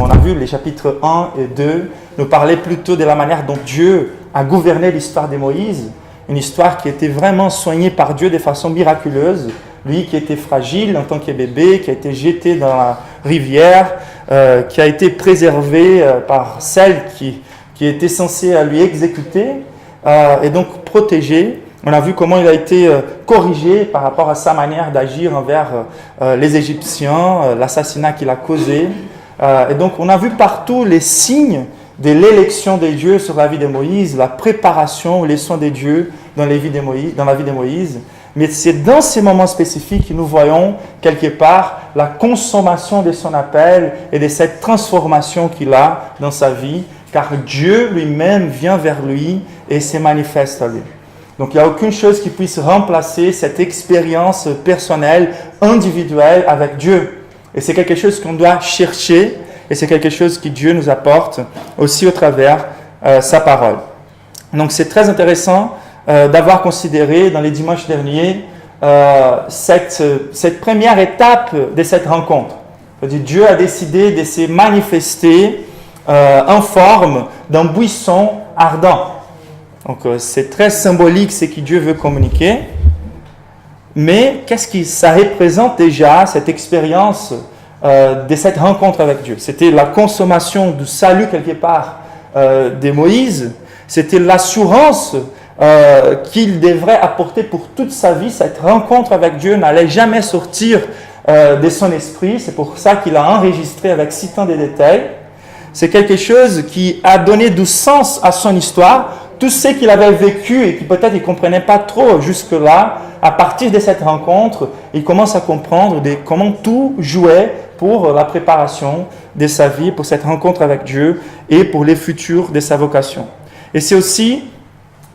on a vu les chapitres 1 et 2 nous parlaient plutôt de la manière dont Dieu a gouverné l'histoire de Moïse, une histoire qui était vraiment soignée par Dieu de façon miraculeuse. Lui qui était fragile en tant que bébé, qui a été jeté dans la rivière, qui a été préservé par celle qui était censée lui exécuter, et donc protégé. On a vu comment il a été corrigé par rapport à sa manière d'agir envers les Égyptiens, l'assassinat qu'il a causé. Et donc on a vu partout les signes de l'élection de Dieu sur la vie de Moïse, la préparation, les soins de Dieu dans la vie de Moïse. Mais c'est dans ces moments spécifiques que nous voyons quelque part la consommation de son appel et de cette transformation qu'il a dans sa vie, car Dieu lui-même vient vers lui et se manifeste à lui. Donc il n'y a aucune chose qui puisse remplacer cette expérience personnelle, individuelle avec Dieu. Et c'est quelque chose qu'on doit chercher et c'est quelque chose que Dieu nous apporte aussi au travers sa parole. Donc c'est très intéressant d'avoir considéré dans les dimanches derniers cette première étape de cette rencontre. C'est-à-dire, Dieu a décidé de se manifester en forme d'un buisson ardent. Donc c'est très symbolique ce que Dieu veut communiquer. Mais qu'est-ce que ça représente déjà, cette expérience de cette rencontre avec Dieu? C'était la consommation du salut quelque part de Moïse. C'était l'assurance qu'il devrait apporter pour toute sa vie. Cette rencontre avec Dieu n'allait jamais sortir de son esprit. C'est pour ça qu'il a enregistré avec si tant de détails. C'est quelque chose qui a donné du sens à son histoire. Tout ce qu'il avait vécu et qui peut-être il ne comprenait pas trop jusque-là, à partir de cette rencontre, il commence à comprendre comment tout jouait pour la préparation de sa vie, pour cette rencontre avec Dieu et pour les futurs de sa vocation. Et c'est aussi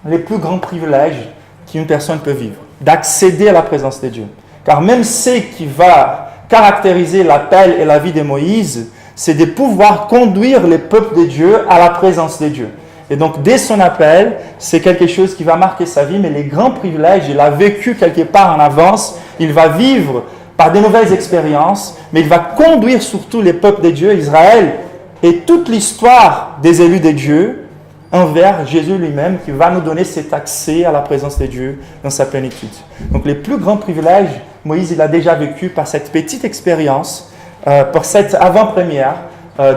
les plus grands privilèges qu'une personne peut vivre, d'accéder à la présence de Dieu. Car même ce qui va caractériser l'appel et la vie de Moïse, c'est de pouvoir conduire les peuples de Dieu à la présence de Dieu. Et donc, dès son appel, c'est quelque chose qui va marquer sa vie, mais les grands privilèges, il a vécu quelque part en avance, il va vivre par de nouvelles expériences, mais il va conduire surtout les peuples de Dieu, Israël, et toute l'histoire des élus de Dieu, envers Jésus lui-même, qui va nous donner cet accès à la présence de Dieu dans sa plénitude. Donc, les plus grands privilèges, Moïse, il a déjà vécu par cette petite expérience, par cette avant-première,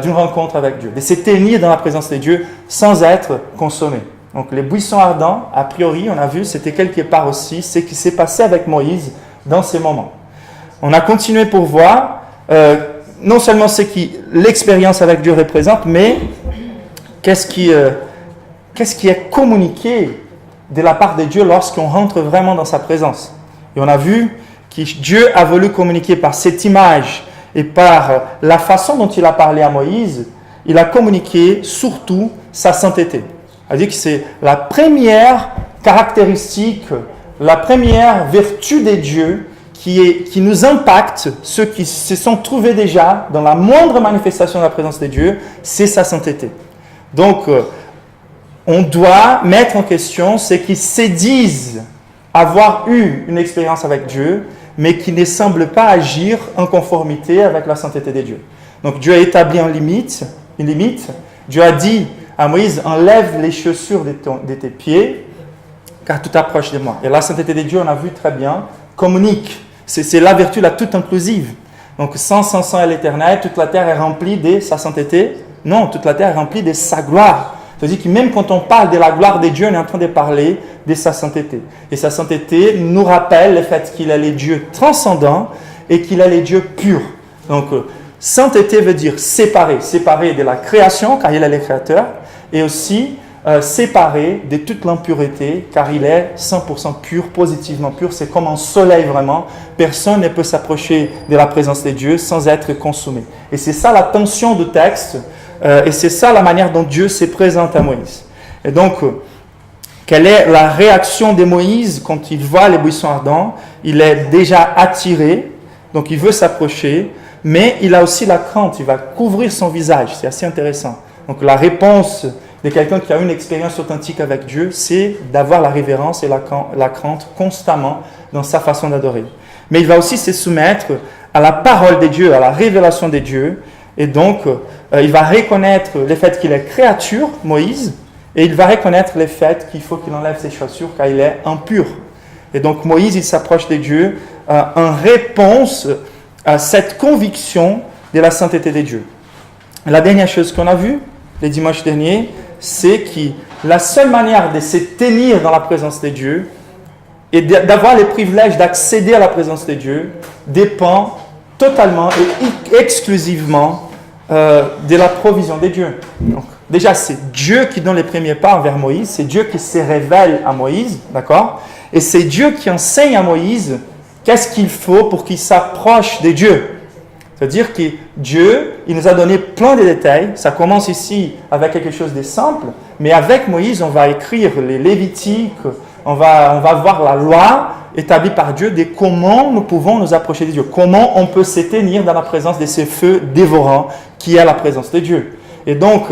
d'une rencontre avec Dieu, de s'éteindre dans la présence de Dieu sans être consommé. Donc les buissons ardents, a priori, on a vu, c'était quelque part aussi ce qui s'est passé avec Moïse dans ces moments. On a continué pour voir non seulement ce qui l'expérience avec Dieu représente, mais qu'est-ce qui est communiqué de la part de Dieu lorsqu'on rentre vraiment dans sa présence. Et on a vu que Dieu a voulu communiquer par cette image et par la façon dont il a parlé à Moïse, il a communiqué surtout sa sainteté. C'est-à-dire que c'est la première caractéristique, la première vertu des dieux qui nous impacte, ceux qui se sont trouvés déjà dans la moindre manifestation de la présence de Dieu, c'est sa sainteté. Donc, on doit mettre en question ceux qui se disent avoir eu une expérience avec Dieu, mais qui ne semble pas agir en conformité avec la sainteté de Dieu. Donc Dieu a établi une limite. Dieu a dit à Moïse, enlève les chaussures de tes pieds, car tout approche de moi. Et la sainteté de Dieu, on a vu très bien, communique. C'est la vertu la toute inclusive. Donc sans est l'éternel, toute la terre est remplie de sa sainteté. Non, toute la terre est remplie de sa gloire. C'est-à-dire que même quand on parle de la gloire de Dieu, on est en train de parler de sa sainteté. Et sa sainteté nous rappelle le fait qu'il est le Dieu transcendant et qu'il est le Dieu pur. Donc, sainteté veut dire séparé de la création, car il est le créateur, et aussi séparé de toute l'impureté, car il est 100% pur, positivement pur. C'est comme un soleil vraiment. Personne ne peut s'approcher de la présence de Dieu sans être consumé. Et c'est ça la tension du texte. Et c'est ça la manière dont Dieu se présente à Moïse. Et donc, quelle est la réaction de Moïse quand il voit les buissons ardents? Il est déjà attiré, donc il veut s'approcher, mais il a aussi la crainte, il va couvrir son visage. C'est assez intéressant. Donc la réponse de quelqu'un qui a une expérience authentique avec Dieu, c'est d'avoir la révérence et la crainte constamment dans sa façon d'adorer. Mais il va aussi se soumettre à la parole de Dieu, à la révélation de Dieu, et donc il va reconnaître le fait qu'il est créature, Moïse, et il va reconnaître le fait qu'il faut qu'il enlève ses chaussures car il est impur. Et donc Moïse, il s'approche de Dieu en réponse à cette conviction de la sainteté de Dieu. La dernière chose qu'on a vue, les dimanches derniers, c'est que la seule manière de se tenir dans la présence de Dieu et d'avoir le privilège d'accéder à la présence de Dieu dépend totalement et exclusivement de la provision de Dieu. Donc, déjà, c'est Dieu qui donne les premiers pas envers Moïse, c'est Dieu qui se révèle à Moïse, d'accord? Et c'est Dieu qui enseigne à Moïse qu'est-ce qu'il faut pour qu'il s'approche de Dieu. C'est-à-dire que Dieu, il nous a donné plein de détails. Ça commence ici avec quelque chose de simple, mais avec Moïse, on va écrire les Lévitiques, on va voir la loi établie par Dieu de comment nous pouvons nous approcher de Dieu, comment on peut se tenir dans la présence de ce feu dévorant qui est la présence de Dieu. Et donc,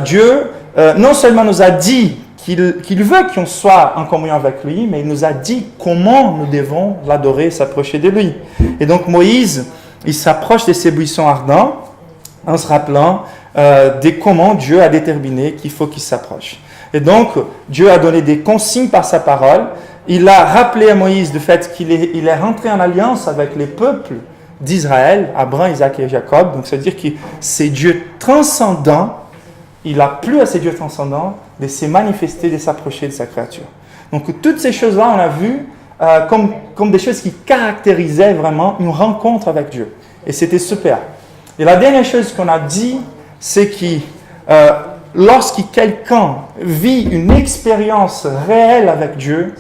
Dieu non seulement nous a dit qu'il veut qu'on soit en communion avec lui, mais il nous a dit comment nous devons l'adorer, s'approcher de lui. Et donc Moïse, il s'approche de ces buissons ardents en se rappelant de comment Dieu a déterminé qu'il faut qu'il s'approche. Et donc, Dieu a donné des consignes par sa parole. Il a rappelé à Moïse du fait qu'il est rentré en alliance avec les peuples d'Israël, Abraham, Isaac et Jacob. Donc, c'est-à-dire que c'est Dieu transcendant. Il a plu à ces dieux transcendants de se manifester, de s'approcher de sa créature. Donc, toutes ces choses-là, on a vu comme des choses qui caractérisaient vraiment une rencontre avec Dieu. Et c'était super. Et la dernière chose qu'on a dit, c'est que lorsque quelqu'un vit une expérience réelle avec Dieu,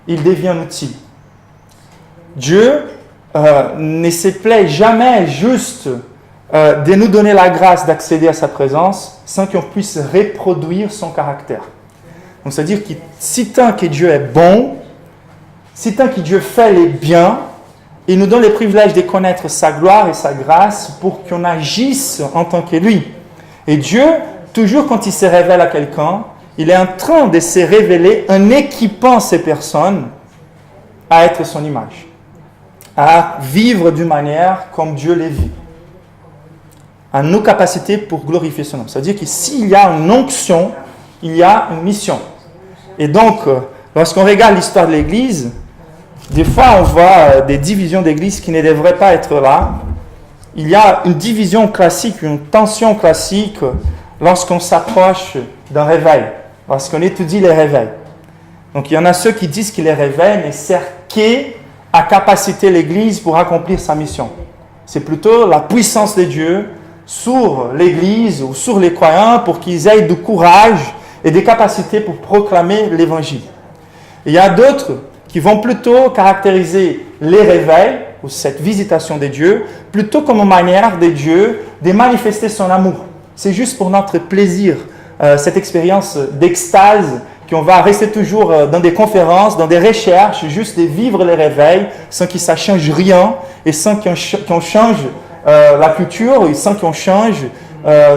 il devient un outil. Dieu ne se plaît jamais juste de nous donner la grâce d'accéder à sa présence sans qu'on puisse reproduire son caractère. Donc, c'est-à-dire que si tant que Dieu est bon, si tant que Dieu fait les biens, il nous donne le privilège de connaître sa gloire et sa grâce pour qu'on agisse en tant que lui. Et Dieu, toujours quand il se révèle à quelqu'un, il est en train de se révéler en équipant ces personnes à être son image, à vivre d'une manière comme Dieu les vit, à nos capacités pour glorifier son nom. C'est-à-dire que s'il y a une onction, il y a une mission. Et donc, lorsqu'on regarde l'histoire de l'Église, des fois on voit des divisions d'Église qui ne devraient pas être là. Il y a une division classique, une tension classique lorsqu'on s'approche d'un réveil, lorsqu'on étudie les réveils. Donc il y en a ceux qui disent que les réveils ne servent qu'à capaciter l'Église pour accomplir sa mission. C'est plutôt la puissance de Dieu sur l'Église ou sur les croyants pour qu'ils aient du courage et des capacités pour proclamer l'Évangile. Il y a d'autres qui vont plutôt caractériser les réveils ou cette visitation de Dieu plutôt comme une manière de Dieu de manifester son amour. C'est juste pour notre plaisir, cette expérience d'extase qu'on va rester toujours dans des conférences, dans des recherches, juste de vivre les réveils sans que ça change rien et sans qu'on change la culture et sans qu'on change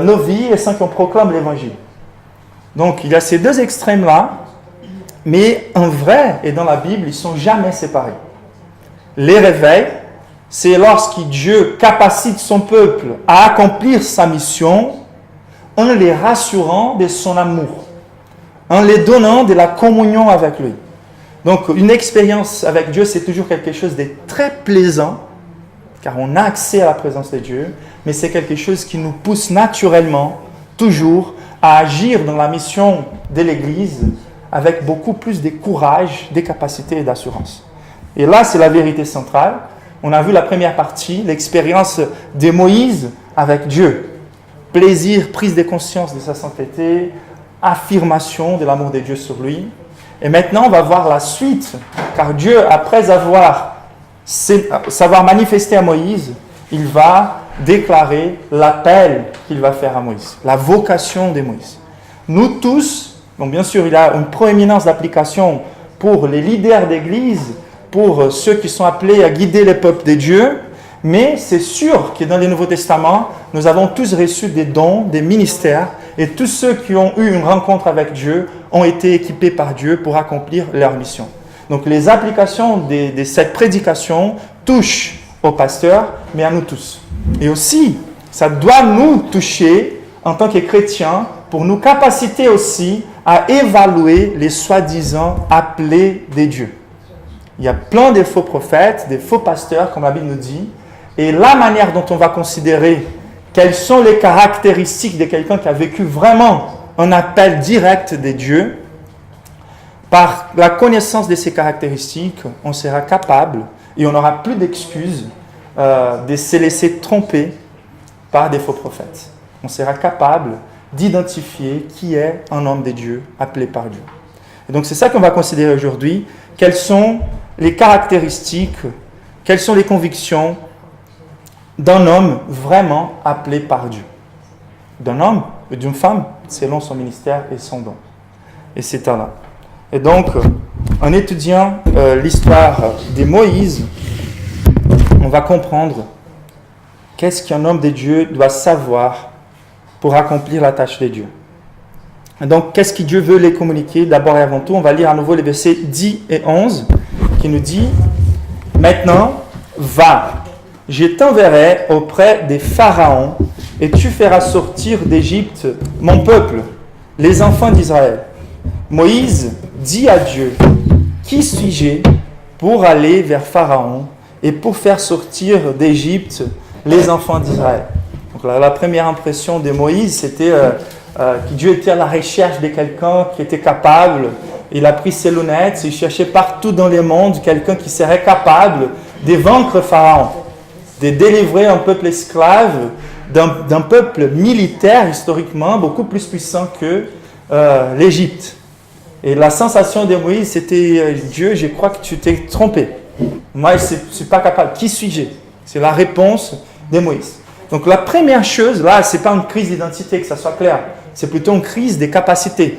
nos vies et sans qu'on proclame l'Évangile. Donc il y a ces deux extrêmes-là, mais en vrai et dans la Bible, ils ne sont jamais séparés. Les réveils, c'est lorsque Dieu capacite son peuple à accomplir sa mission en les rassurant de son amour, en les donnant de la communion avec lui. Donc une expérience avec Dieu, c'est toujours quelque chose de très plaisant, car on a accès à la présence de Dieu, mais c'est quelque chose qui nous pousse naturellement, toujours, à agir dans la mission de l'Église avec beaucoup plus de courage, de capacité et d'assurance. Et là, c'est la vérité centrale. On a vu la première partie, l'expérience de Moïse avec Dieu. Plaisir, prise de conscience de sa sainteté, affirmation de l'amour de Dieu sur lui. Et maintenant, on va voir la suite, car Dieu, après savoir manifester à Moïse, il va déclarer l'appel qu'il va faire à Moïse, la vocation de Moïse. Nous tous, donc bien sûr, il y a une proéminence d'application pour les leaders d'église, pour ceux qui sont appelés à guider le peuple de Dieu, mais c'est sûr que dans le Nouveau Testament, nous avons tous reçu des dons, des ministères, et tous ceux qui ont eu une rencontre avec Dieu ont été équipés par Dieu pour accomplir leur mission. Donc les applications de cette prédication touchent aux pasteurs, mais à nous tous. Et aussi, Ça doit nous toucher en tant que chrétiens pour nous capaciter aussi à évaluer les soi-disant appelés des dieux. Il y a plein de faux prophètes, des faux pasteurs, comme la Bible nous dit, et la manière dont on va considérer quelles sont les caractéristiques de quelqu'un qui a vécu vraiment un appel direct des dieux, par la connaissance de ces caractéristiques, on sera capable et on n'aura plus d'excuses de se laisser tromper par des faux prophètes. On sera capable d'identifier qui est un homme de Dieu appelé par Dieu. Et donc c'est ça qu'on va considérer aujourd'hui. Quelles sont les caractéristiques, quelles sont les convictions d'un homme vraiment appelé par Dieu. D'un homme et d'une femme, selon son ministère et son don. Et c'est là. Et donc, en étudiant l'histoire de Moïse, on va comprendre qu'est-ce qu'un homme de Dieu doit savoir pour accomplir la tâche de Dieu. Et donc, qu'est-ce que Dieu veut les communiquer? D'abord et avant tout, on va lire à nouveau les versets 10 et 11, qui nous dit « Maintenant, va, je t'enverrai auprès des pharaons, et tu feras sortir d'Égypte mon peuple, les enfants d'Israël. » Moïse dit à Dieu, « Qui suis-je pour aller vers Pharaon et pour faire sortir d'Égypte les enfants d'Israël ?» Donc la première impression de Moïse, c'était que Dieu était à la recherche de quelqu'un qui était capable. Il a pris ses lunettes, il cherchait partout dans le monde quelqu'un qui serait capable de vaincre Pharaon, de délivrer un peuple esclave d'un peuple militaire historiquement beaucoup plus puissant que l'Égypte. Et la sensation de Moïse, c'était « Dieu, je crois que tu t'es trompé. Moi, je ne suis pas capable. Qui suis-je » C'est la réponse de Moïse. Donc la première chose, là, ce n'est pas une crise d'identité, que ça soit clair. C'est plutôt une crise des capacités.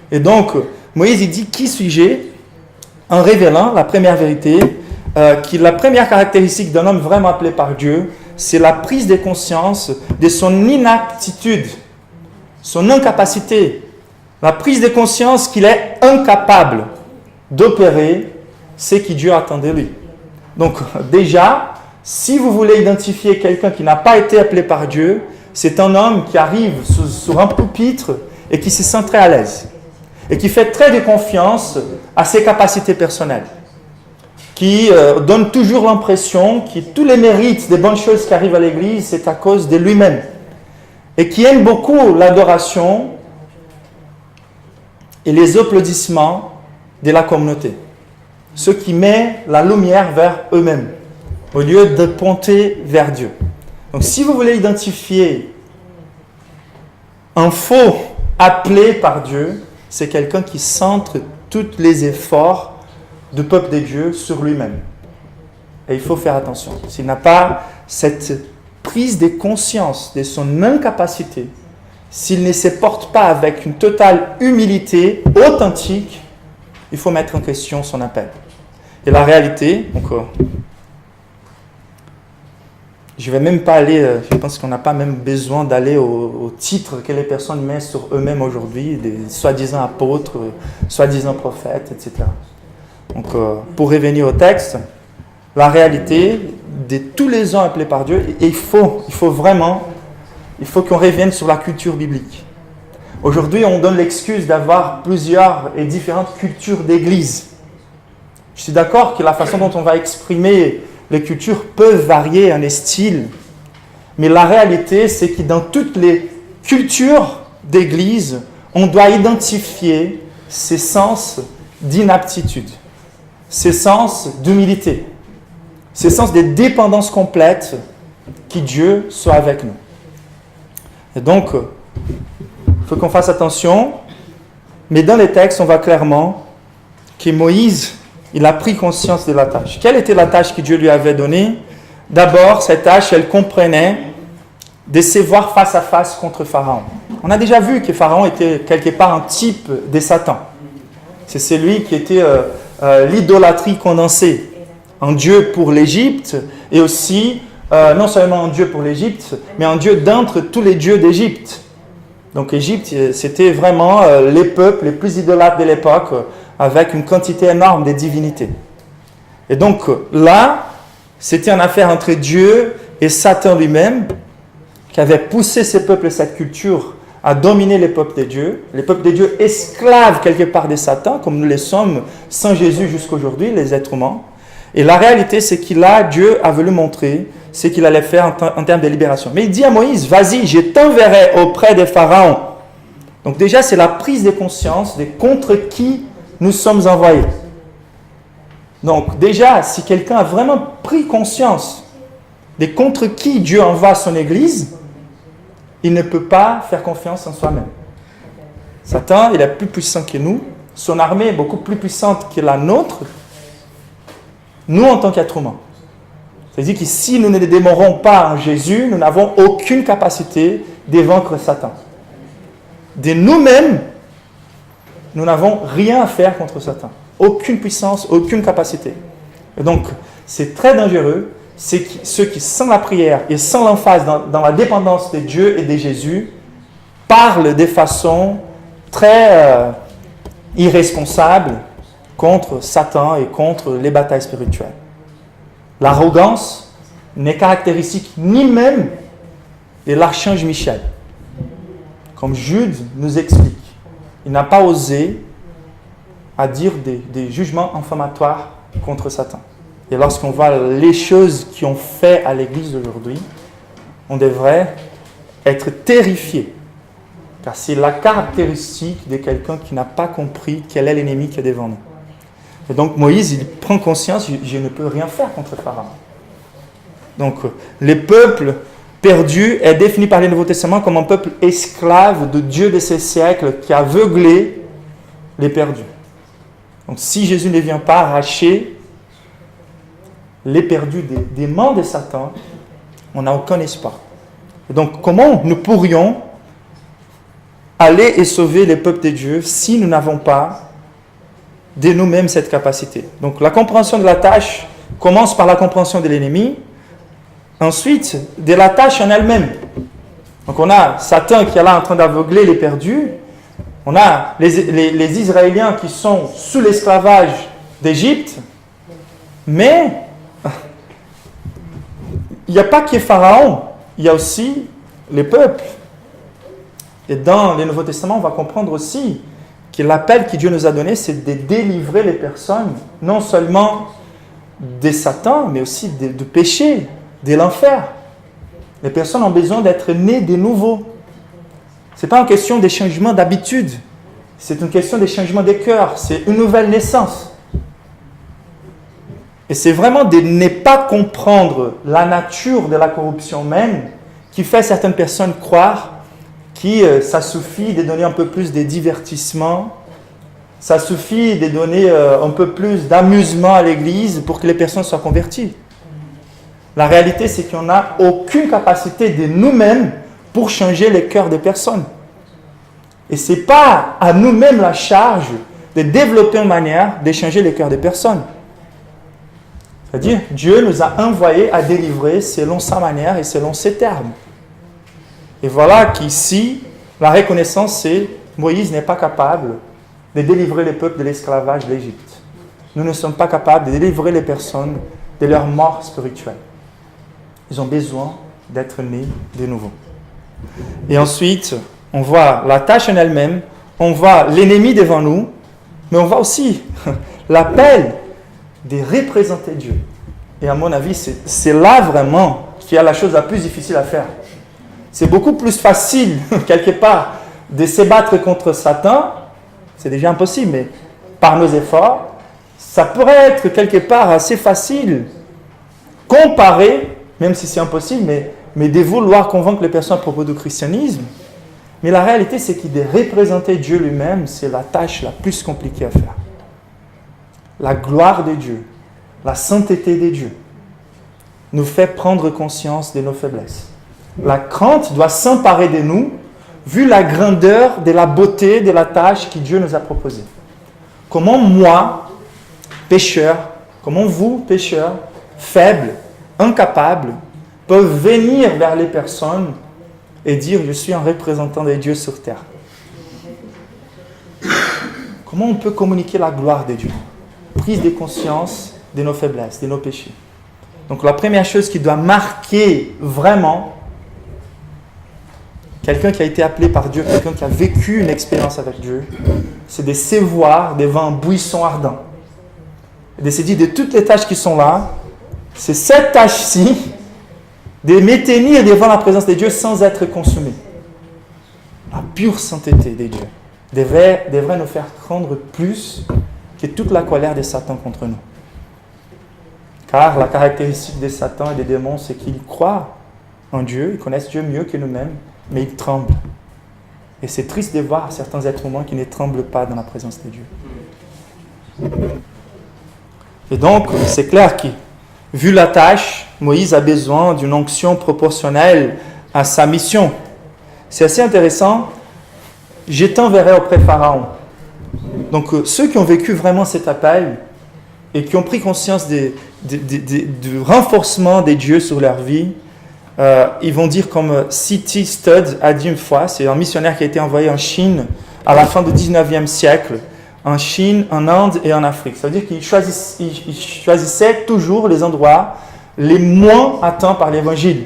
Et donc, Moïse, il dit « Qui suis-je » en révélant la première vérité, que la première caractéristique d'un homme vraiment appelé par Dieu, c'est la prise de conscience de son inaptitude, son incapacité. La prise de conscience qu'il est incapable d'opérer ce que Dieu attend de lui. Donc déjà, si vous voulez identifier quelqu'un qui n'a pas été appelé par Dieu, c'est un homme qui arrive sur un pupitre et qui se sent très à l'aise. Et qui fait très de confiance à ses capacités personnelles. Qui donne toujours l'impression que tous les mérites des bonnes choses qui arrivent à l'Église, c'est à cause de lui-même. Et qui aime beaucoup l'adoration et les applaudissements de la communauté. Ceux qui mettent la lumière vers eux-mêmes, au lieu de pointer vers Dieu. Donc si vous voulez identifier un faux appelé par Dieu, c'est quelqu'un qui centre tous les efforts du peuple de Dieu sur lui-même. Et il faut faire attention. S'il n'a pas cette prise de conscience de son incapacité, s'il ne se porte pas avec une totale humilité authentique, il faut mettre en question son appel. Et la réalité, encore, je ne vais même pas aller, je pense qu'on n'a pas même besoin d'aller au titre que les personnes mettent sur eux-mêmes aujourd'hui, des soi-disant apôtres, soi-disant prophètes, etc. Donc, pour revenir au texte, la réalité de tous les gens appelés par Dieu, et il faut qu'on revienne sur la culture biblique. Aujourd'hui, on donne l'excuse d'avoir plusieurs et différentes cultures d'église. Je suis d'accord que la façon dont on va exprimer les cultures peuvent varier en les styles, mais la réalité, c'est que dans toutes les cultures d'église, on doit identifier ces sens d'inaptitude, ces sens d'humilité, ces sens de dépendance complète, que Dieu soit avec nous. Et donc, il faut qu'on fasse attention, mais dans les textes, on voit clairement que Moïse, il a pris conscience de la tâche. Quelle était la tâche que Dieu lui avait donnée? D'abord, cette tâche, elle comprenait de se voir face à face contre Pharaon. On a déjà vu que Pharaon était quelque part un type de Satan. C'est celui qui était l'idolâtrie condensée. Un dieu pour l'Égypte et aussi, non seulement un dieu pour l'Égypte, mais un dieu d'entre tous les dieux d'Égypte. Donc l'Égypte, c'était vraiment les peuples les plus idolâtres de l'époque, avec une quantité énorme de divinités. Et donc là, c'était une affaire entre Dieu et Satan lui-même. qui avait poussé ces peuples et cette culture à dominer les peuples de Dieu esclaves quelque part de Satan, comme nous les sommes sans Jésus jusqu'aujourd'hui, les êtres humains. Et la réalité, c'est Dieu a voulu montrer ce qu'il allait faire en termes de libération. Mais il dit à Moïse, vas-y, je t'enverrai auprès des pharaons. Donc déjà, c'est la prise de conscience de contre qui nous sommes envoyés. Donc déjà, si quelqu'un a vraiment pris conscience de contre qui Dieu envoie son Église, il ne peut pas faire confiance en soi-même. Satan, il est plus puissant que nous. Son armée est beaucoup plus puissante que la nôtre. Nous, en tant qu'êtres humains. C'est-à-dire que si nous ne demeurons pas en Jésus, nous n'avons aucune capacité de vaincre Satan. De nous-mêmes, nous n'avons rien à faire contre Satan. Aucune puissance, aucune capacité. Et donc, c'est très dangereux. C'est ceux qui, sans la prière et sans l'emphase dans la dépendance de Dieu et de Jésus, parlent de façon très irresponsable contre Satan et contre les batailles spirituelles. L'arrogance n'est caractéristique ni même de l'archange Michel. Comme Jude nous explique, il n'a pas osé à dire des jugements inflammatoires contre Satan. Et lorsqu'on voit les choses qui ont fait à l'Église d'aujourd'hui, on devrait être terrifié. Car c'est la caractéristique de quelqu'un qui n'a pas compris quel est l'ennemi qui est devant nous. Et donc Moïse, il prend conscience, je ne peux rien faire contre Pharaon. Donc le peuple perdu est défini par le Nouveau Testament comme un peuple esclave de Dieu de ces siècles qui a aveuglé les perdus. Donc si Jésus ne vient pas arracher les perdus des mains de Satan, on n'a aucun espoir. Et donc comment nous pourrions aller et sauver les peuples de Dieu si nous n'avons pas de nous-mêmes cette capacité? Donc la compréhension de la tâche commence par la compréhension de l'ennemi, ensuite de la tâche en elle-même. Donc on a Satan qui est là en train d'aveugler les perdus, on a les Israéliens qui sont sous l'esclavage d'Égypte, mais il n'y a pas que Pharaon, il y a aussi les peuples. Et dans le Nouveau Testament, on va comprendre aussi que l'appel que Dieu nous a donné, c'est de délivrer les personnes, non seulement de Satan, mais aussi du péché, de l'enfer. Les personnes ont besoin d'être nées de nouveau. Ce n'est pas une question de changement d'habitude, c'est une question de changement de cœur, c'est une nouvelle naissance. Et c'est vraiment de ne pas comprendre la nature de la corruption humaine qui fait certaines personnes croire que ça suffit de donner un peu plus de divertissement, ça suffit de donner un peu plus d'amusement à l'Église pour que les personnes soient converties. La réalité, c'est qu'on n'a aucune capacité de nous-mêmes pour changer les cœurs des personnes. Et ce n'est pas à nous-mêmes la charge de développer une manière de changer les cœurs des personnes. C'est-à-dire, Dieu nous a envoyés à délivrer selon sa manière et selon ses termes. Et voilà qu'ici, la reconnaissance, c'est Moïse n'est pas capable de délivrer les peuples de l'esclavage de l'Égypte. Nous ne sommes pas capables de délivrer les personnes de leur mort spirituelle. Ils ont besoin d'être nés de nouveau. Et ensuite, on voit la tâche en elle-même, on voit l'ennemi devant nous, mais on voit aussi l'appel de représenter Dieu. Et à mon avis, c'est là vraiment qu'il y a la chose la plus difficile à faire. C'est beaucoup plus facile, quelque part, de se battre contre Satan. C'est déjà impossible, mais par nos efforts, ça pourrait être quelque part assez facile, comparé, même si c'est impossible, mais de vouloir convaincre les personnes à propos du christianisme. Mais la réalité, c'est que de représenter Dieu lui-même, c'est la tâche la plus compliquée à faire. La gloire de Dieu, la sainteté de Dieu, nous fait prendre conscience de nos faiblesses. La crainte doit s'emparer de nous, vu la grandeur de la beauté de la tâche que Dieu nous a proposée. Comment moi, pécheur, comment vous, pécheurs, faibles, incapables, peuvent venir vers les personnes et dire « Je suis un représentant de Dieu sur terre ». Comment on peut communiquer la gloire de Dieu? Prise de conscience de nos faiblesses, de nos péchés. Donc la première chose qui doit marquer vraiment quelqu'un qui a été appelé par Dieu, quelqu'un qui a vécu une expérience avec Dieu, c'est de se voir devant un buisson ardent. Et de se dire de toutes les tâches qui sont là, c'est cette tâche-ci de me tenir devant la présence de Dieu sans être consumé. La pure sainteté de Dieu devrait nous faire craindre plus que toute la colère de Satan contre nous. Car la caractéristique de Satan et des démons, c'est qu'ils croient en Dieu, ils connaissent Dieu mieux que nous-mêmes, mais ils tremblent. Et c'est triste de voir certains êtres humains qui ne tremblent pas dans la présence de Dieu. Et donc, c'est clair que, vu la tâche, Moïse a besoin d'une onction proportionnelle à sa mission. C'est assez intéressant. Je t'enverrai auprès de Pharaon. Donc, ceux qui ont vécu vraiment cet appel et qui ont pris conscience du renforcement des dieux sur leur vie, ils vont dire comme C.T. Studd a dit une fois, c'est un missionnaire qui a été envoyé en Chine à la fin du 19e siècle, en Chine, en Inde et en Afrique. Ça veut dire qu'il choisissait toujours les endroits les moins atteints par l'évangile.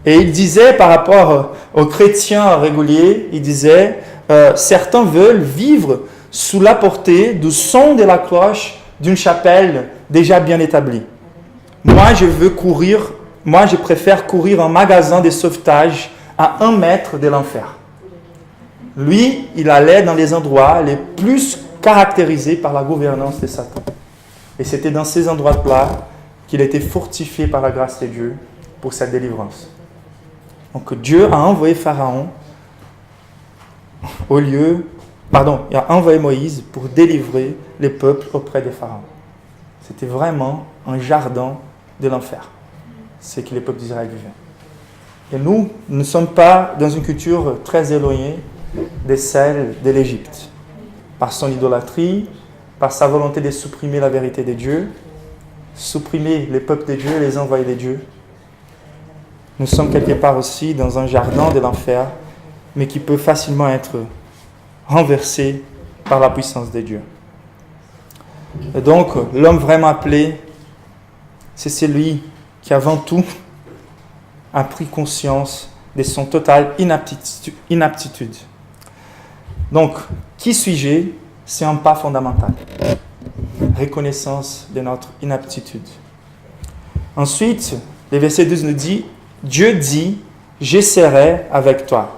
Et il disait par rapport aux chrétiens réguliers, il disait certains veulent vivre sous la portée du son de la cloche d'une chapelle déjà bien établie. Moi, je préfère courir en magasin de sauvetage à 1 mètre de l'enfer. Lui, il allait dans les endroits les plus caractérisés par la gouvernance de Satan. Et c'était dans ces endroits-là qu'il était fortifié par la grâce de Dieu pour sa délivrance. Donc Dieu a envoyé Pharaon il a envoyé Moïse pour délivrer les peuples auprès de Pharaon. C'était vraiment un jardin de l'enfer, ce que les peuples d'Israël vivaient. Et nous ne sommes pas dans une culture très éloignée de celle de l'Égypte. Par son idolâtrie, par sa volonté de supprimer la vérité de Dieu, supprimer les peuples de Dieu et les envoyer de Dieu. Nous sommes quelque part aussi dans un jardin de l'enfer, mais qui peut facilement être renversé par la puissance de Dieu. Et donc, l'homme vraiment appelé, c'est celui qui, avant tout, a pris conscience de son totale inaptitude. Donc, qui suis-je? C'est un pas fondamental. Reconnaissance de notre inaptitude. Ensuite, le verset 12 nous dit, Dieu dit, je serai avec toi.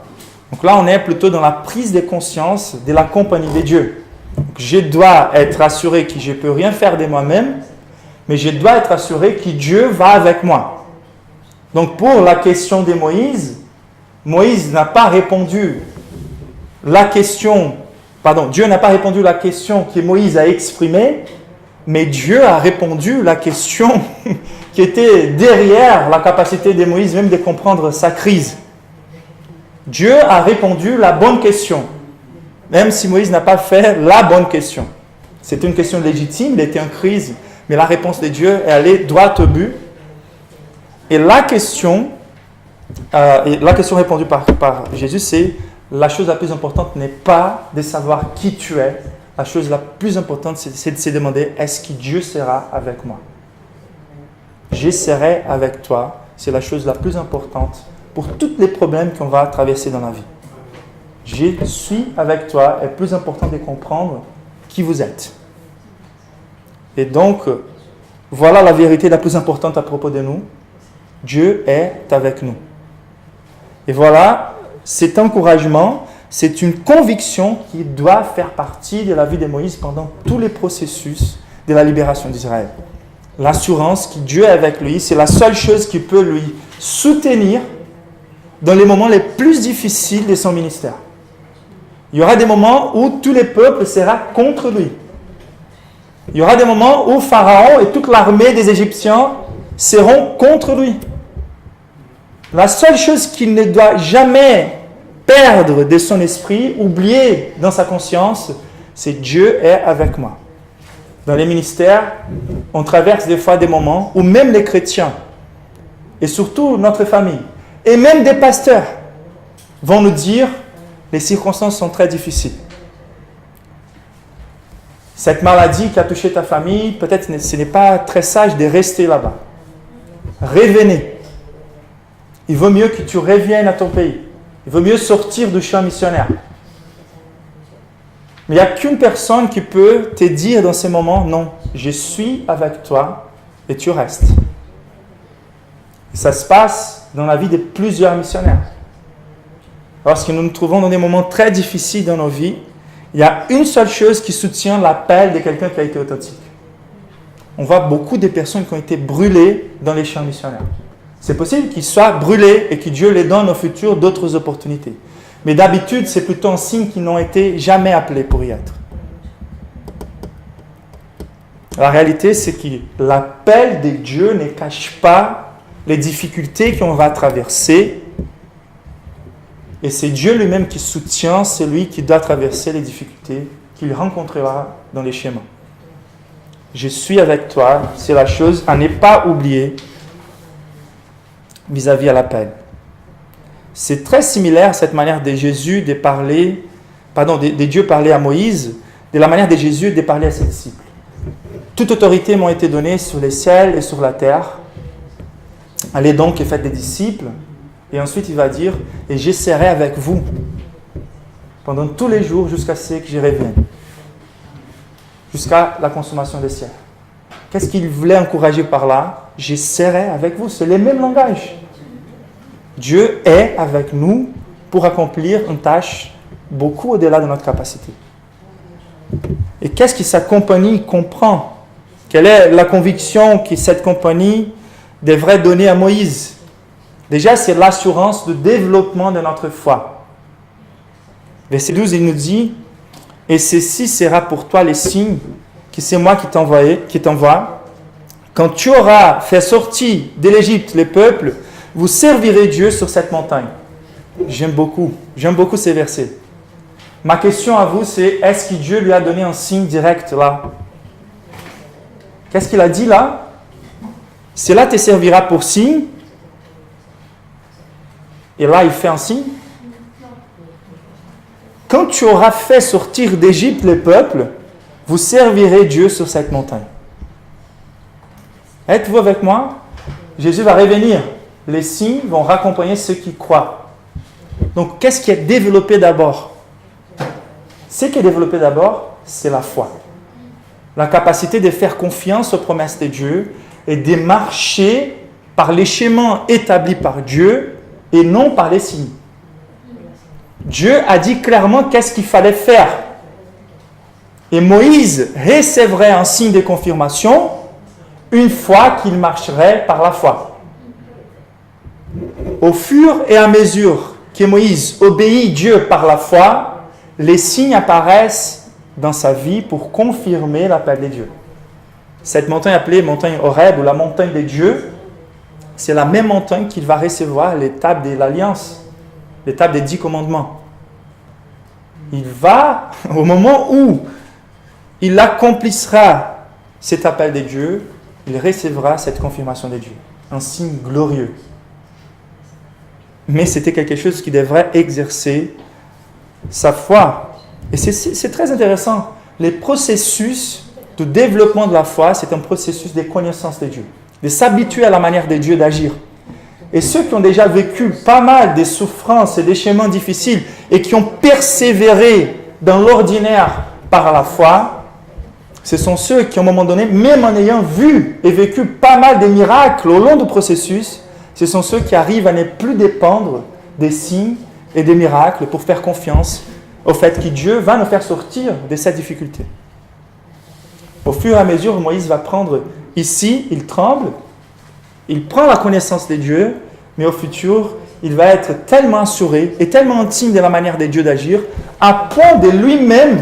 Donc là, on est plutôt dans la prise de conscience de la compagnie de Dieu. Donc, je dois être assuré que je ne peux rien faire de moi-même, mais je dois être assuré que Dieu va avec moi. Donc pour la question de Moïse, Moïse n'a pas répondu Dieu n'a pas répondu la question que Moïse a exprimée, mais Dieu a répondu la question qui était derrière la capacité de Moïse même de comprendre sa crise. Dieu a répondu la bonne question, même si Moïse n'a pas fait la bonne question. C'était une question légitime, il était en crise, mais la réponse de Dieu est allée droit au but. Et la question répondue par Jésus, c'est la chose la plus importante n'est pas de savoir qui tu es. La chose la plus importante, c'est de se demander, est-ce que Dieu sera avec moi? Je serai avec toi. C'est la chose la plus importante pour tous les problèmes qu'on va traverser dans la vie. Je suis avec toi est plus important de comprendre qui vous êtes. Et donc, voilà la vérité la plus importante à propos de nous. Dieu est avec nous. Et voilà, cet encouragement, c'est une conviction qui doit faire partie de la vie de Moïse pendant tous les processus de la libération d'Israël. L'assurance que Dieu est avec lui, c'est la seule chose qui peut lui soutenir dans les moments les plus difficiles de son ministère. Il y aura des moments où tout le peuple sera contre lui. Il y aura des moments où Pharaon et toute l'armée des Égyptiens seront contre lui. La seule chose qu'il ne doit jamais perdre de son esprit, oublier dans sa conscience, c'est Dieu est avec moi. Dans les ministères, on traverse des fois des moments où même les chrétiens, et surtout notre famille, et même des pasteurs, vont nous dire les circonstances sont très difficiles. Cette maladie qui a touché ta famille, peut-être ce n'est pas très sage de rester là-bas. Revenez. Il vaut mieux que tu reviennes à ton pays. Il vaut mieux sortir du champ missionnaire. Mais il n'y a qu'une personne qui peut te dire dans ces moments, non, je suis avec toi et tu restes. Et ça se passe dans la vie de plusieurs missionnaires. Lorsque nous nous trouvons dans des moments très difficiles dans nos vies, il y a une seule chose qui soutient l'appel de quelqu'un qui a été authentique. On voit beaucoup de personnes qui ont été brûlées dans les champs missionnaires. C'est possible qu'ils soient brûlés et que Dieu les donne au futur d'autres opportunités. Mais d'habitude, c'est plutôt un signe qu'ils n'ont été jamais appelés pour y être. La réalité, c'est que l'appel de Dieu ne cache pas les difficultés qu'on va traverser. Et c'est Dieu lui-même qui soutient celui qui doit traverser les difficultés qu'il rencontrera dans les chemins. Je suis avec toi, c'est la chose à ne pas oublier vis-à-vis de l'appel. C'est très similaire, cette manière de Jésus de parler, de Dieu parler à Moïse, de la manière de Jésus de parler à ses disciples. Toute autorité m'a été donnée sur les ciels et sur la terre. Allez donc et faites des disciples. Et ensuite il va dire, et je serai avec vous pendant tous les jours jusqu'à ce que je revienne. Jusqu'à la consommation des siècles. Qu'est-ce qu'il voulait encourager par là? Je serai avec vous. C'est le même langage. Dieu est avec nous pour accomplir une tâche beaucoup au-delà de notre capacité. Et qu'est-ce que sa compagnie comprend? Quelle est la conviction que cette compagnie devrait donner à Moïse? Déjà, c'est l'assurance de développement de notre foi. Verset 12, il nous dit, « Et ceci sera pour toi les signes que c'est moi qui t'envoie. Quand tu auras fait sortir de l'Égypte les peuples, vous servirez Dieu sur cette montagne. » J'aime beaucoup ces versets. Ma question à vous, c'est, est-ce que Dieu lui a donné un signe direct là? Qu'est-ce qu'il a dit là? Cela te servira pour signe. Et là, il fait un signe. Quand tu auras fait sortir d'Égypte les peuples, vous servirez Dieu sur cette montagne. Êtes-vous avec moi? Jésus va revenir. Les signes vont raccompagner ceux qui croient. Donc, qu'est-ce qui est développé d'abord? Ce qui est développé d'abord, c'est la foi. La capacité de faire confiance aux promesses de Dieu et de marcher par les chemins établis par Dieu et non par les signes. Dieu a dit clairement qu'est-ce qu'il fallait faire. Et Moïse recevrait un signe de confirmation une fois qu'il marcherait par la foi. Au fur et à mesure que Moïse obéit Dieu par la foi, les signes apparaissent dans sa vie pour confirmer l'appel de Dieu. Cette montagne appelée montagne Horeb ou la montagne de Dieu, c'est la même montagne qu'il va recevoir l'étape de l'Alliance, l'étape des 10 commandements. Il va, au moment où il accomplira cet appel de Dieu, il recevra cette confirmation de Dieu. Un signe glorieux. Mais c'était quelque chose qui devrait exercer sa foi. Et c'est très intéressant. Les processus de développement de la foi, c'est un processus de connaissance de Dieu. De s'habituer à la manière de Dieu d'agir. Et ceux qui ont déjà vécu pas mal de souffrances et des chemins difficiles et qui ont persévéré dans l'ordinaire par la foi, ce sont ceux qui, à un moment donné, même en ayant vu et vécu pas mal de miracles au long du processus, ce sont ceux qui arrivent à ne plus dépendre des signes et des miracles pour faire confiance au fait que Dieu va nous faire sortir de cette difficulté. Au fur et à mesure, Moïse va prendre, ici, il tremble, il prend la connaissance de Dieu, mais au futur, il va être tellement assuré et tellement intime de la manière de Dieu d'agir, à point de lui-même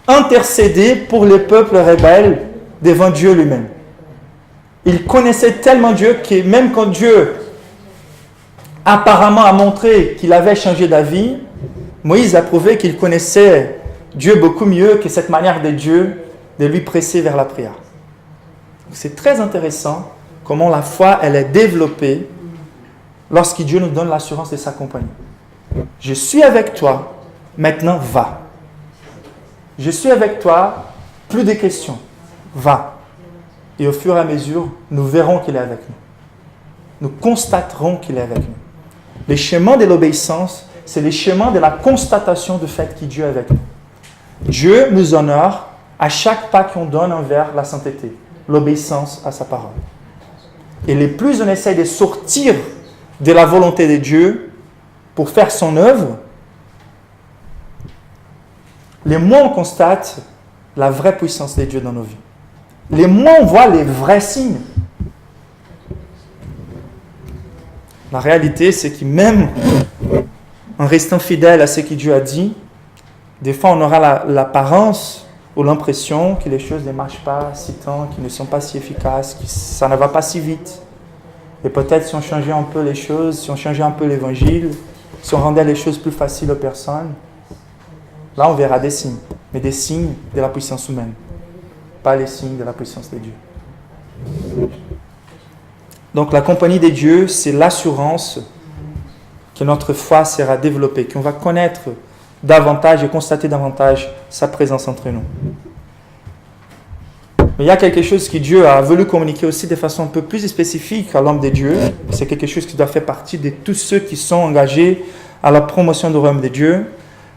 intercéder pour les peuples rebelles devant Dieu lui-même. Il connaissait tellement Dieu que même quand Dieu apparemment a montré qu'il avait changé d'avis, Moïse a prouvé qu'il connaissait Dieu beaucoup mieux que cette manière de Dieu de lui presser vers la prière. C'est très intéressant comment la foi elle est développée lorsque Dieu nous donne l'assurance de sa compagnie. Je suis avec toi, maintenant va. Je suis avec toi, plus de questions, va. Et au fur et à mesure, nous verrons qu'il est avec nous. Nous constaterons qu'il est avec nous. Les chemins de l'obéissance c'est les chemins de la constatation du fait que Dieu est avec nous. Dieu nous honore à chaque pas qu'on donne envers la sainteté, l'obéissance à sa parole. Et les plus on essaie de sortir de la volonté de Dieu pour faire son œuvre, les moins on constate la vraie puissance de Dieu dans nos vies. Les moins on voit les vrais signes. La réalité, c'est que même en restant fidèle à ce que Dieu a dit, des fois on aura l'apparence ou l'impression que les choses ne marchent pas si tant, qu'ils ne sont pas si efficaces, que ça ne va pas si vite. Et peut-être si on changeait un peu les choses, si on changeait un peu l'évangile, si on rendait les choses plus faciles aux personnes, là on verra des signes, mais des signes de la puissance humaine, pas les signes de la puissance de Dieu. Donc la compagnie de Dieu, c'est l'assurance que notre foi sera développée, qu'on va connaître davantage et constater davantage sa présence entre nous. Mais il y a quelque chose que Dieu a voulu communiquer aussi de façon un peu plus spécifique à l'homme de Dieu. C'est quelque chose qui doit faire partie de tous ceux qui sont engagés à la promotion du royaume de Dieu.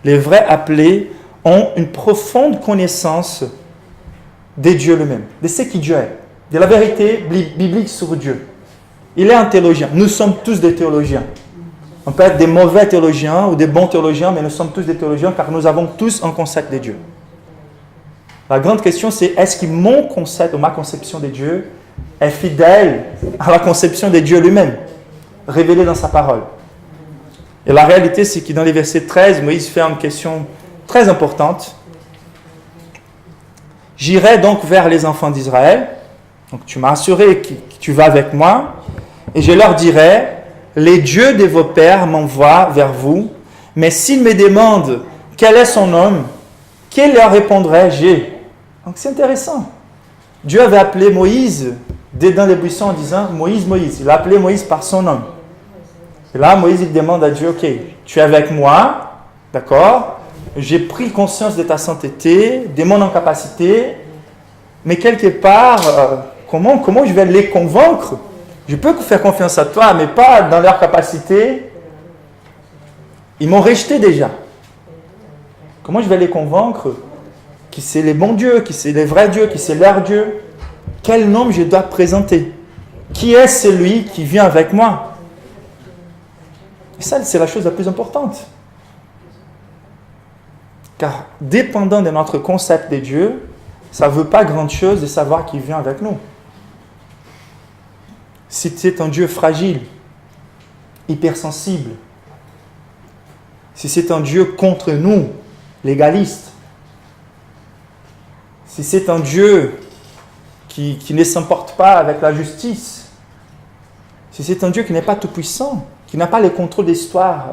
Les vrais appelés ont une profonde connaissance de Dieu lui-même, de ce qui Dieu est, de la vérité biblique sur Dieu. Il est un théologien. Nous sommes tous des théologiens. On peut être des mauvais théologiens ou des bons théologiens, mais nous sommes tous des théologiens car nous avons tous un concept de Dieu. La grande question, c'est est-ce que mon concept ou ma conception de Dieu est fidèle à la conception de Dieu lui-même, révélée dans sa parole? Et la réalité, c'est que dans les versets 13, Moïse fait une question très importante. J'irai donc vers les enfants d'Israël. Donc tu m'as assuré que tu vas avec moi. Et je leur dirai, les dieux de vos pères m'envoient vers vous. Mais s'ils me demandent quel est son nom, que leur répondrai-je? Donc c'est intéressant. Dieu avait appelé Moïse dans les buissons en disant Moïse, Moïse. Il a appelé Moïse par son nom. Et là, Moïse il demande à Dieu, ok, tu es avec moi, d'accord? J'ai pris conscience de ta sainteté, de mon incapacité, mais quelque part, comment je vais les convaincre? Je peux faire confiance à toi, mais pas dans leur capacité. Ils m'ont rejeté déjà. Comment je vais les convaincre que c'est les bons dieux, que c'est les vrais dieux, que c'est leur Dieu? Quel nom je dois présenter? Qui est celui qui vient avec moi? Et ça, c'est la chose la plus importante. Car dépendant de notre concept de Dieu, ça ne veut pas grand-chose de savoir qui vient avec nous. Si c'est un Dieu fragile, hypersensible, si c'est un Dieu contre nous, légaliste, si c'est un Dieu qui ne s'emporte pas avec la justice, si c'est un Dieu qui n'est pas tout-puissant, qui n'a pas le contrôle de l'histoire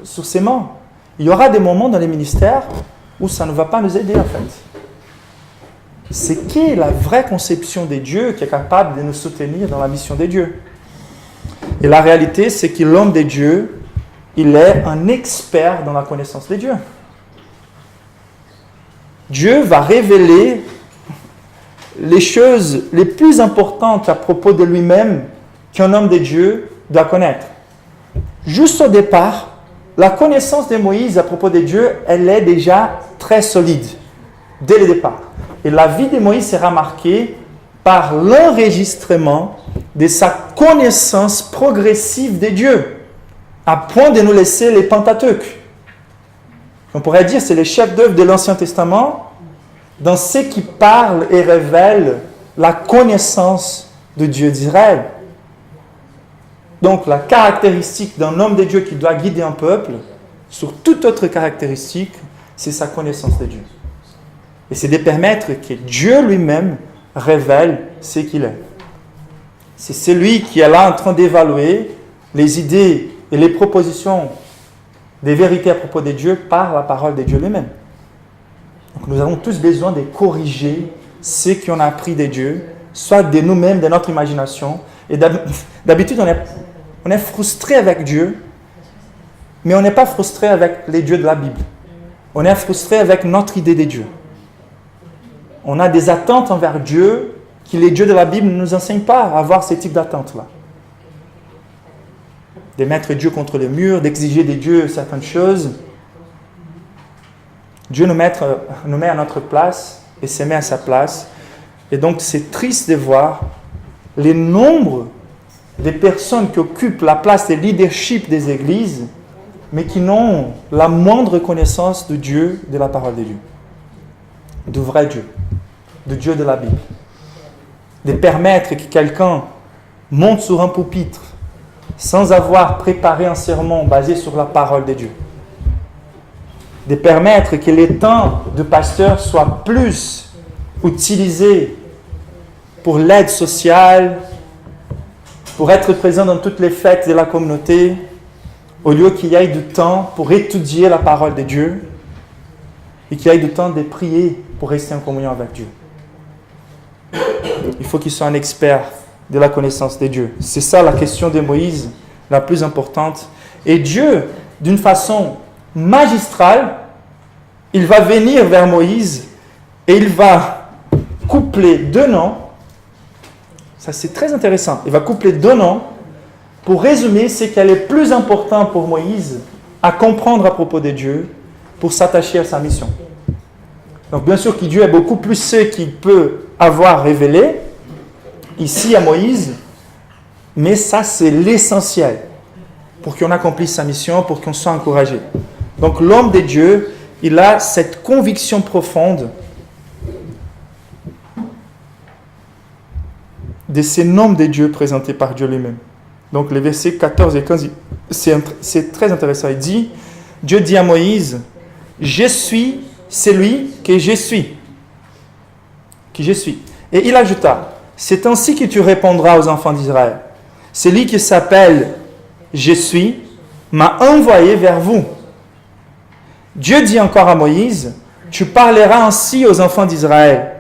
sous ses mains, il y aura des moments dans les ministères où ça ne va pas nous aider en fait. C'est qui est la vraie conception de Dieu qui est capable de nous soutenir dans la mission de Dieu? Et la réalité, c'est que l'homme de Dieu, il est un expert dans la connaissance de Dieu. Dieu va révéler les choses les plus importantes à propos de lui-même qu'un homme de Dieu doit connaître. Juste au départ, la connaissance de Moïse à propos de Dieu, elle est déjà très solide, dès le départ. Et la vie de Moïse sera marquée par l'enregistrement de sa connaissance progressive de Dieu, à point de nous laisser les Pentateuques. On pourrait dire que c'est les chefs d'œuvre de l'Ancien Testament dans ce qui parle et révèle la connaissance de Dieu d'Israël. Donc la caractéristique d'un homme de Dieu qui doit guider un peuple, sur toute autre caractéristique, c'est sa connaissance de Dieu. Et c'est de permettre que Dieu lui-même révèle ce qu'il est. C'est celui qui est là en train d'évaluer les idées et les propositions des vérités à propos de Dieu par la parole de Dieu lui-même. Donc nous avons tous besoin de corriger ce qu'on a appris de Dieu, soit de nous-mêmes, de notre imagination. Et d'habitude, on est frustré avec Dieu, mais on n'est pas frustré avec les dieux de la Bible. On est frustré avec notre idée de Dieu. On a des attentes envers Dieu que les dieux de la Bible ne nous enseignent pas à avoir ce type d'attente-là. de mettre Dieu contre le mur, d'exiger de Dieu certaines choses. Dieu nous met à notre place et se met à sa place. Et donc, c'est triste de voir les nombres de personnes qui occupent la place de leadership des églises, mais qui n'ont la moindre connaissance de Dieu, de la parole de Dieu, du vrai Dieu, de Dieu de la Bible. De permettre que quelqu'un monte sur un pupitre sans avoir préparé un sermon basé sur la parole de Dieu. De permettre que les temps de pasteur soient plus utilisés pour l'aide sociale, pour être présent dans toutes les fêtes de la communauté, au lieu qu'il y ait du temps pour étudier la parole de Dieu et qu'il y ait du temps de prier pour rester en communion avec Dieu. Il faut qu'il soit un expert de la connaissance de Dieu. C'est ça la question de Moïse, la plus importante. Et Dieu, d'une façon magistrale, il va venir vers Moïse et il va coupler deux noms. Ça, c'est très intéressant. Il va coupler deux noms pour résumer ce qui est le plus important pour Moïse à comprendre à propos de Dieu pour s'attacher à sa mission. Donc, bien sûr que Dieu est beaucoup plus ce qu'il peut avoir révélé ici à Moïse, mais ça, c'est l'essentiel pour qu'on accomplisse sa mission, pour qu'on soit encouragé. Donc, l'homme de Dieu, il a cette conviction profonde de ces noms de Dieu présentés par Dieu lui-même. Donc les versets 14 et 15, c'est très intéressant. Il dit, Dieu dit à Moïse, « Je suis celui que je suis. » Qui je suis. Et il ajouta, « C'est ainsi que tu répondras aux enfants d'Israël. Celui qui s'appelle « Je suis » m'a envoyé vers vous. » Dieu dit encore à Moïse, « Tu parleras ainsi aux enfants d'Israël.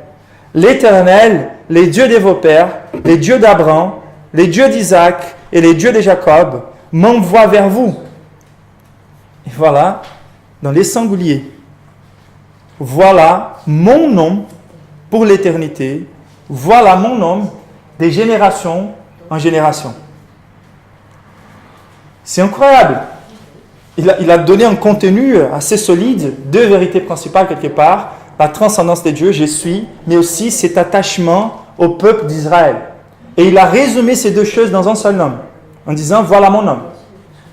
L'Éternel, les dieux de vos pères, les dieux d'Abraham, les dieux d'Isaac et les dieux de Jacob m'envoient vers vous. » Et voilà, dans les singuliers, voilà mon nom pour l'éternité, voilà mon nom des générations en génération. C'est incroyable. Il a donné un contenu assez solide, deux vérités principales quelque part, la transcendance de Dieu, je suis, mais aussi cet attachement au peuple d'Israël. Et il a résumé ces deux choses dans un seul nom, en disant, voilà mon nom.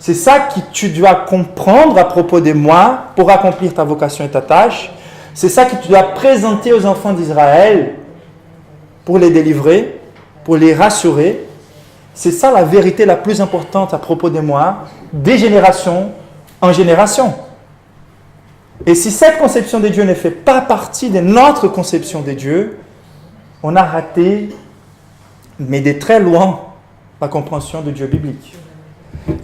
C'est ça que tu dois comprendre à propos de moi pour accomplir ta vocation et ta tâche. C'est ça que tu dois présenter aux enfants d'Israël pour les délivrer, pour les rassurer. C'est ça la vérité la plus importante à propos de moi, des générations en génération. Et si cette conception de Dieu ne fait pas partie de notre conception de Dieu, on a raté, mais de très loin, la compréhension de Dieu biblique.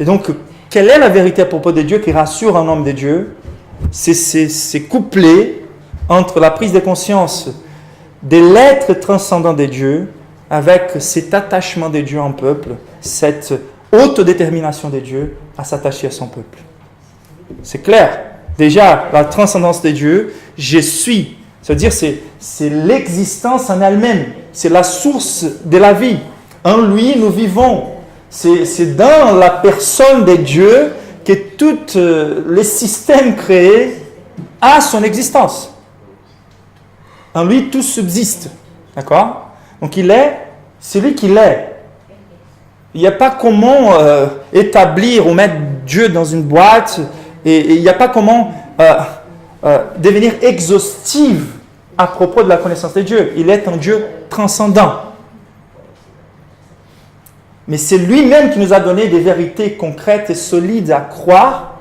Et donc, quelle est la vérité à propos de Dieu qui rassure un homme de Dieu? C'est couplé entre la prise de conscience de l'être transcendant de Dieu avec cet attachement de Dieu en peuple, cette autodétermination de Dieu à s'attacher à son peuple. C'est clair. Déjà, la transcendance de Dieu, je suis. C'est-à-dire, c'est l'existence en elle-même. C'est la source de la vie. En lui, nous vivons. C'est dans la personne de Dieu que tous les systèmes créés a son existence. En lui, tout subsiste. D'accord? Donc, il est celui qu'il est. Il n'y a pas comment établir ou mettre Dieu dans une boîte. Et il n'y a pas comment devenir exhaustive à propos de la connaissance de Dieu. Il est un Dieu transcendant. Mais c'est lui-même qui nous a donné des vérités concrètes et solides à croire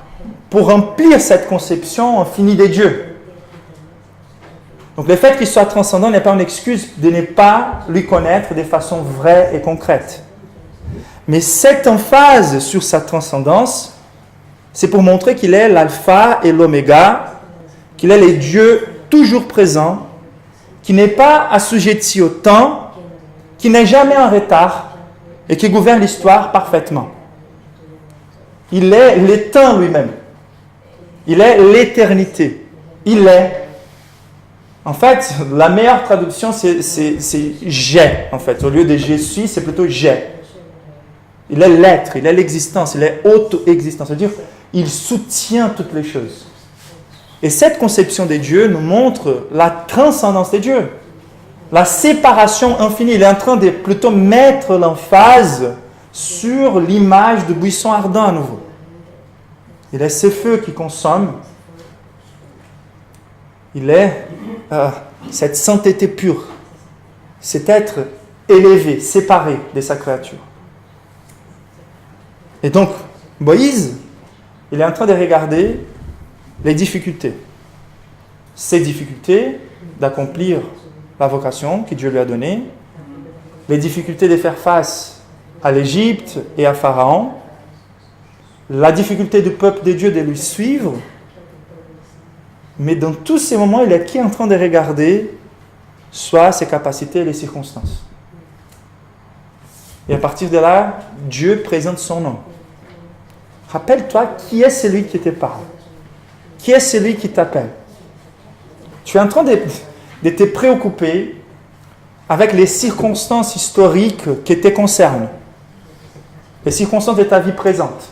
pour remplir cette conception infinie de Dieu. Donc le fait qu'il soit transcendant n'est pas une excuse de ne pas lui connaître de façon vraie et concrète. Mais cette emphase sur sa transcendance, c'est pour montrer qu'il est l'alpha et l'oméga, qu'il est le Dieu toujours présent, qui n'est pas assujetti au temps, qui n'est jamais en retard et qui gouverne l'histoire parfaitement. Il est le temps lui-même. Il est l'éternité. Il est. En fait, la meilleure traduction, c'est j'ai. En fait, au lieu de je suis, c'est plutôt j'ai. Il est l'être, il est l'existence, il est auto-existence. C'est-à-dire, il soutient toutes les choses. Et cette conception des dieux nous montre la transcendance des dieux. La séparation infinie. Il est en train de plutôt mettre l'emphase sur l'image de buisson ardent à nouveau. Il est ce feu qui consomme. Il est cette sainteté pure. Cet être élevé, séparé de sa créature. Et donc, Moïse, il est en train de regarder les difficultés. Ces difficultés d'accomplir la vocation que Dieu lui a donnée, les difficultés de faire face à l'Égypte et à Pharaon, la difficulté du peuple de Dieu de lui suivre, mais dans tous ces moments, il est qui en train de regarder soit ses capacités et les circonstances. Et à partir de là, Dieu présente son nom. Rappelle-toi qui est celui qui te parle. Qui est celui qui t'appelle. Tu es en train de te préoccuper avec les circonstances historiques qui te concernent. Les circonstances de ta vie présente.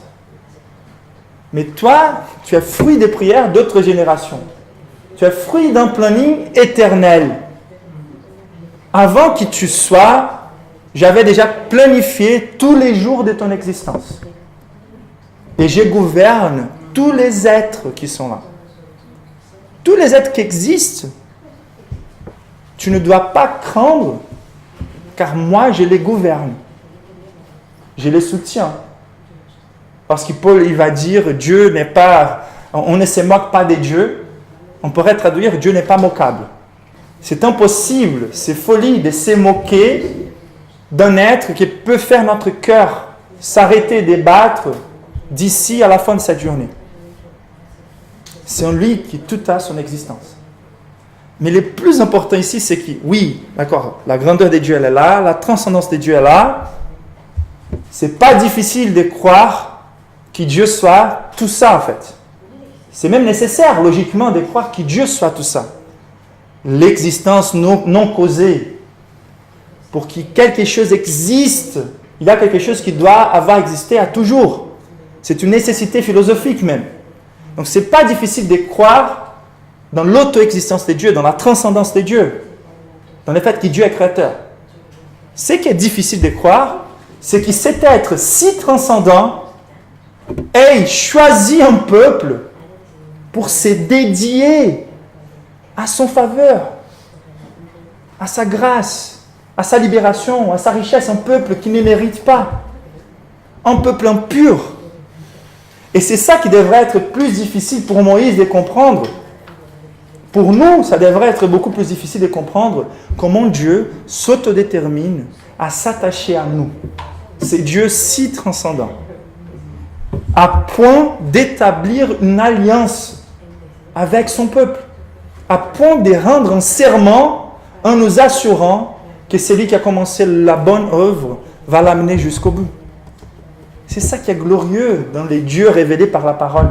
Mais toi, tu es fruit des prières d'autres générations. Tu es fruit d'un planning éternel. Avant que tu sois, j'avais déjà planifié tous les jours de ton existence. Et je gouverne tous les êtres qui sont là. Tous les êtres qui existent, tu ne dois pas craindre, car moi, je les gouverne. Je les soutiens. Parce que Paul, il va dire, Dieu n'est pas, on ne se moque pas des dieux. On pourrait traduire, Dieu n'est pas moquable. C'est impossible, c'est folie de se moquer d'un être qui peut faire notre cœur s'arrêter, débattre d'ici à la fin de cette journée. C'est en lui qui tout a son existence. Mais le plus important ici, c'est que, oui, d'accord, la grandeur des dieux, elle est là, la transcendance des dieux est là. C'est pas difficile de croire que Dieu soit tout ça, en fait. C'est même nécessaire, logiquement, de croire que Dieu soit tout ça. L'existence non causée. Pour que quelque chose existe, il y a quelque chose qui doit avoir existé à toujours. C'est une nécessité philosophique même. Donc, ce n'est pas difficile de croire dans l'auto-existence de Dieu, dans la transcendance de Dieu, dans le fait que Dieu est créateur. Ce qui est difficile de croire, c'est que cet être si transcendant ait choisi un peuple pour se dédier à son faveur, à sa grâce, à sa libération, à sa richesse, un peuple qui ne mérite pas, un peuple impur. Et c'est ça qui devrait être plus difficile pour Moïse de comprendre. Pour nous, ça devrait être beaucoup plus difficile de comprendre comment Dieu s'autodétermine à s'attacher à nous. C'est Dieu si transcendant, à point d'établir une alliance avec son peuple, à point de rendre un serment en nous assurant que celui qui a commencé la bonne œuvre va l'amener jusqu'au bout. C'est ça qui est glorieux dans les dieux révélés par la parole.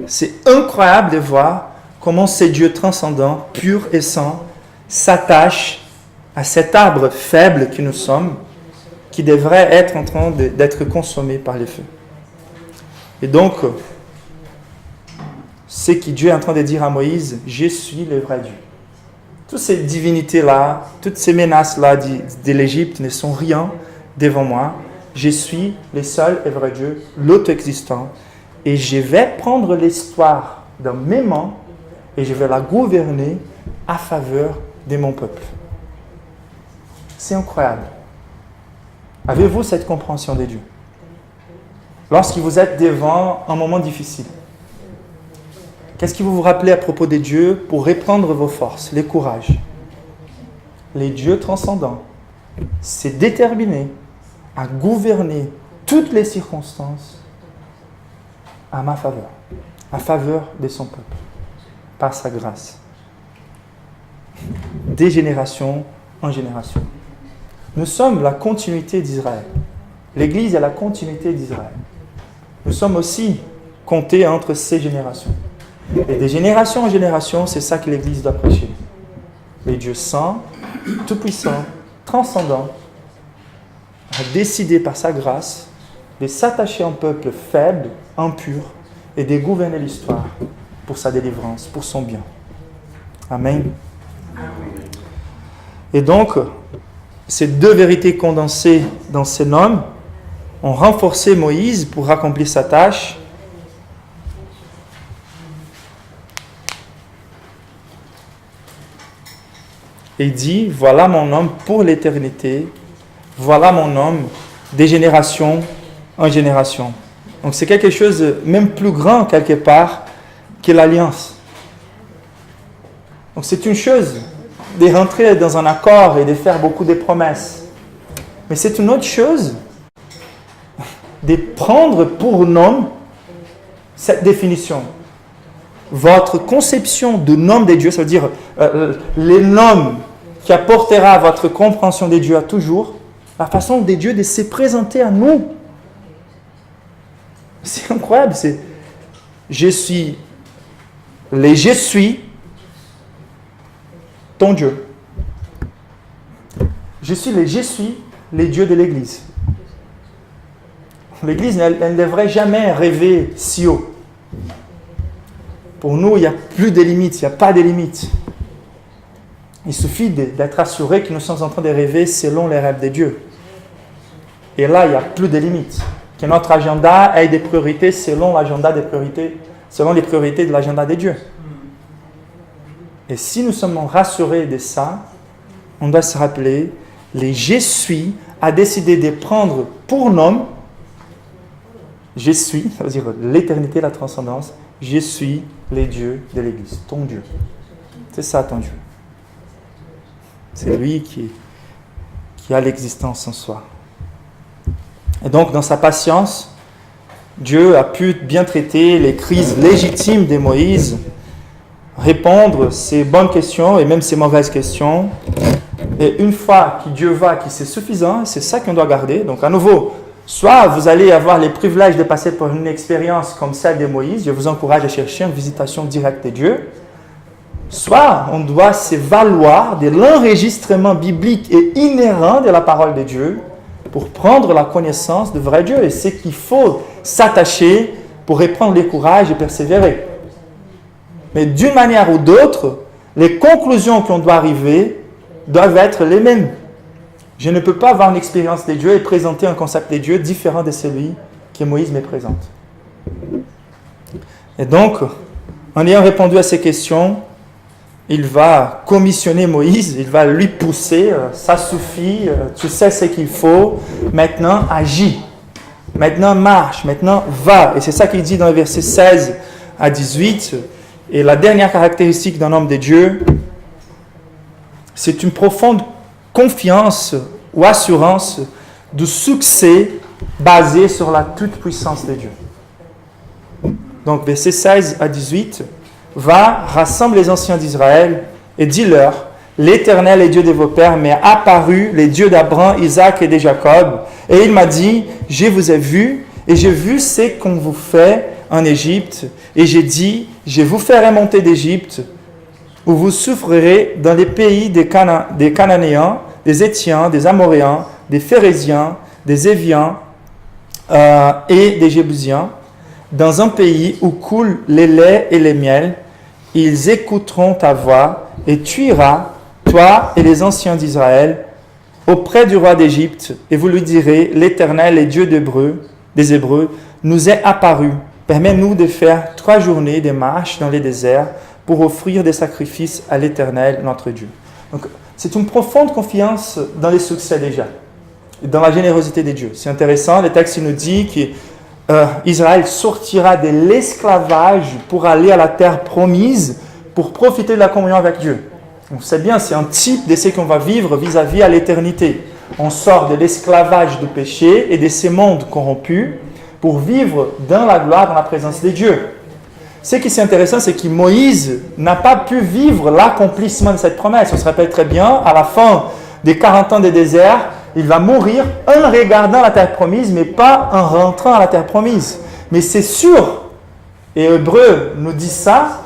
C'est incroyable de voir comment ces dieux transcendants, purs et saints, s'attachent à cet arbre faible que nous sommes, qui devrait être en train d'être consommé par les feux. Et donc, c'est que Dieu est en train de dire à Moïse, je suis le vrai Dieu. Toutes ces divinités-là, toutes ces menaces-là de l'Égypte ne sont rien devant moi. Je suis le seul et vrai Dieu, l'auto-existant. Et je vais prendre l'histoire dans mes mains et je vais la gouverner à faveur de mon peuple. C'est incroyable. Avez-vous cette compréhension de Dieu? Lorsque vous êtes devant un moment difficile, qu'est-ce que vous vous rappelez à propos des dieux pour reprendre vos forces, les courages? Les dieux transcendants, c'est déterminé à gouverner toutes les circonstances à ma faveur, à faveur de son peuple, par sa grâce, des générations en génération. Nous sommes la continuité d'Israël. L'Église est la continuité d'Israël. Nous sommes aussi comptés entre ces générations. Et de génération en génération, c'est ça que l'Église doit prêcher. Les dieux saints, tout-puissants, transcendants, a décidé par sa grâce de s'attacher à un peuple faible, impur, et de gouverner l'histoire pour sa délivrance, pour son bien. Amen. Et donc, ces deux vérités condensées dans ces noms ont renforcé Moïse pour accomplir sa tâche. Et dit, voilà mon homme pour l'éternité, voilà mon homme des générations en génération. Donc c'est quelque chose de même plus grand quelque part que l'alliance. Donc c'est une chose de rentrer dans un accord et de faire beaucoup de promesses. Mais c'est une autre chose de prendre pour nom cette définition. Votre conception du nom de Dieu, ça veut dire les noms qui apportera votre compréhension de Dieu à toujours, la façon de Dieu de se présenter à nous. C'est incroyable, c'est je suis ton Dieu. Je suis les dieux de l'Église. L'Église, elle ne devrait jamais rêver si haut. Pour nous, il n'y a plus de limites, il n'y a pas de limites. Il suffit d'être assuré que nous sommes en train de rêver selon les rêves de Dieu. Et là, il n'y a plus de limites. Que notre agenda ait des priorités selon les priorités de l'agenda de Dieu. Et si nous sommes rassurés de ça, on doit se rappeler, les je suis a décidé de prendre pour nom, je suis, ça veut dire l'éternité, la transcendance, je suis les dieux de l'Église, ton Dieu. C'est ça ton Dieu. C'est lui qui a l'existence en soi. Et donc, dans sa patience, Dieu a pu bien traiter les crises légitimes de Moïse, répondre ses bonnes questions et même ses mauvaises questions. Et une fois que Dieu voit que c'est suffisant, c'est ça qu'on doit garder. Donc, à nouveau, soit vous allez avoir les privilèges de passer par une expérience comme celle de Moïse, je vous encourage à chercher une visitation directe de Dieu. Soit on doit se valoir de l'enregistrement biblique et inhérent de la parole de Dieu pour prendre la connaissance du vrai Dieu. Et c'est qu'il faut s'attacher pour reprendre le courage et persévérer. Mais d'une manière ou d'autre, les conclusions qu'on doit arriver doivent être les mêmes. Je ne peux pas avoir une expérience de Dieu et présenter un concept de Dieu différent de celui que Moïse me présente. Et donc, en ayant répondu à ces questions, il va commissionner Moïse, il va lui pousser, ça suffit, tu sais ce qu'il faut, maintenant agis, maintenant marche, maintenant va. Et c'est ça qu'il dit dans les versets 16 à 18. Et la dernière caractéristique d'un homme de Dieu, c'est une profonde confiance ou assurance du succès basé sur la toute-puissance de Dieu. Donc, versets 16 à 18, va, rassemble les anciens d'Israël et dis-leur, l'Éternel est Dieu de vos pères, m'est apparu, les dieux d'Abraham, Isaac et de Jacob. Et il m'a dit, je vous ai vu, et j'ai vu ce qu'on vous fait en Égypte. Et j'ai dit, je vous ferai monter d'Égypte, où vous souffrirez dans les pays des Cananéens, des Étiens, des Amoréens, des Phérésiens, des Éviens et des Jébusiens, dans un pays où coulent les laits et les miels. Ils écouteront ta voix, et tu iras, toi et les anciens d'Israël, auprès du roi d'Égypte, et vous lui direz, l'Éternel est Dieu des Hébreux, nous est apparu. Permets-nous de faire 3 journées de marche dans les déserts pour offrir des sacrifices à l'Éternel, notre Dieu. Donc, c'est une profonde confiance dans les succès déjà, dans la générosité de Dieu. C'est intéressant, le texte nous dit qu'Israël sortira de l'esclavage pour aller à la terre promise, pour profiter de la communion avec Dieu. Donc, c'est bien, c'est un type de ce qu'on va vivre vis-à-vis à l'éternité. On sort de l'esclavage du péché et de ces mondes corrompus pour vivre dans la gloire, dans la présence de Dieu. Ce qui est intéressant, c'est que Moïse n'a pas pu vivre l'accomplissement de cette promesse. On se rappelle très bien, à la fin des 40 ans de désert, il va mourir en regardant la terre promise, mais pas en rentrant à la terre promise. Mais c'est sûr, et Hébreu nous dit ça,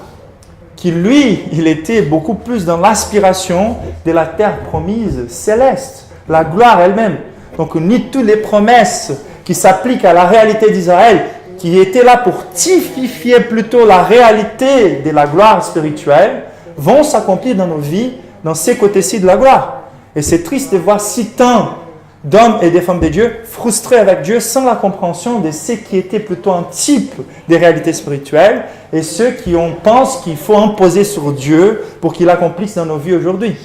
que lui, il était beaucoup plus dans l'aspiration de la terre promise céleste, la gloire elle-même. Donc, ni toutes les promesses qui s'appliquent à la réalité d'Israël, qui étaient là pour typifier plutôt la réalité de la gloire spirituelle, vont s'accomplir dans nos vies, dans ces côtés-ci de la gloire. Et c'est triste de voir si tant d'hommes et des femmes de Dieu frustrés avec Dieu sans la compréhension de ce qui était plutôt un type des réalités spirituelles et ceux qui pensent qu'il faut imposer sur Dieu pour qu'il accomplisse dans nos vies aujourd'hui.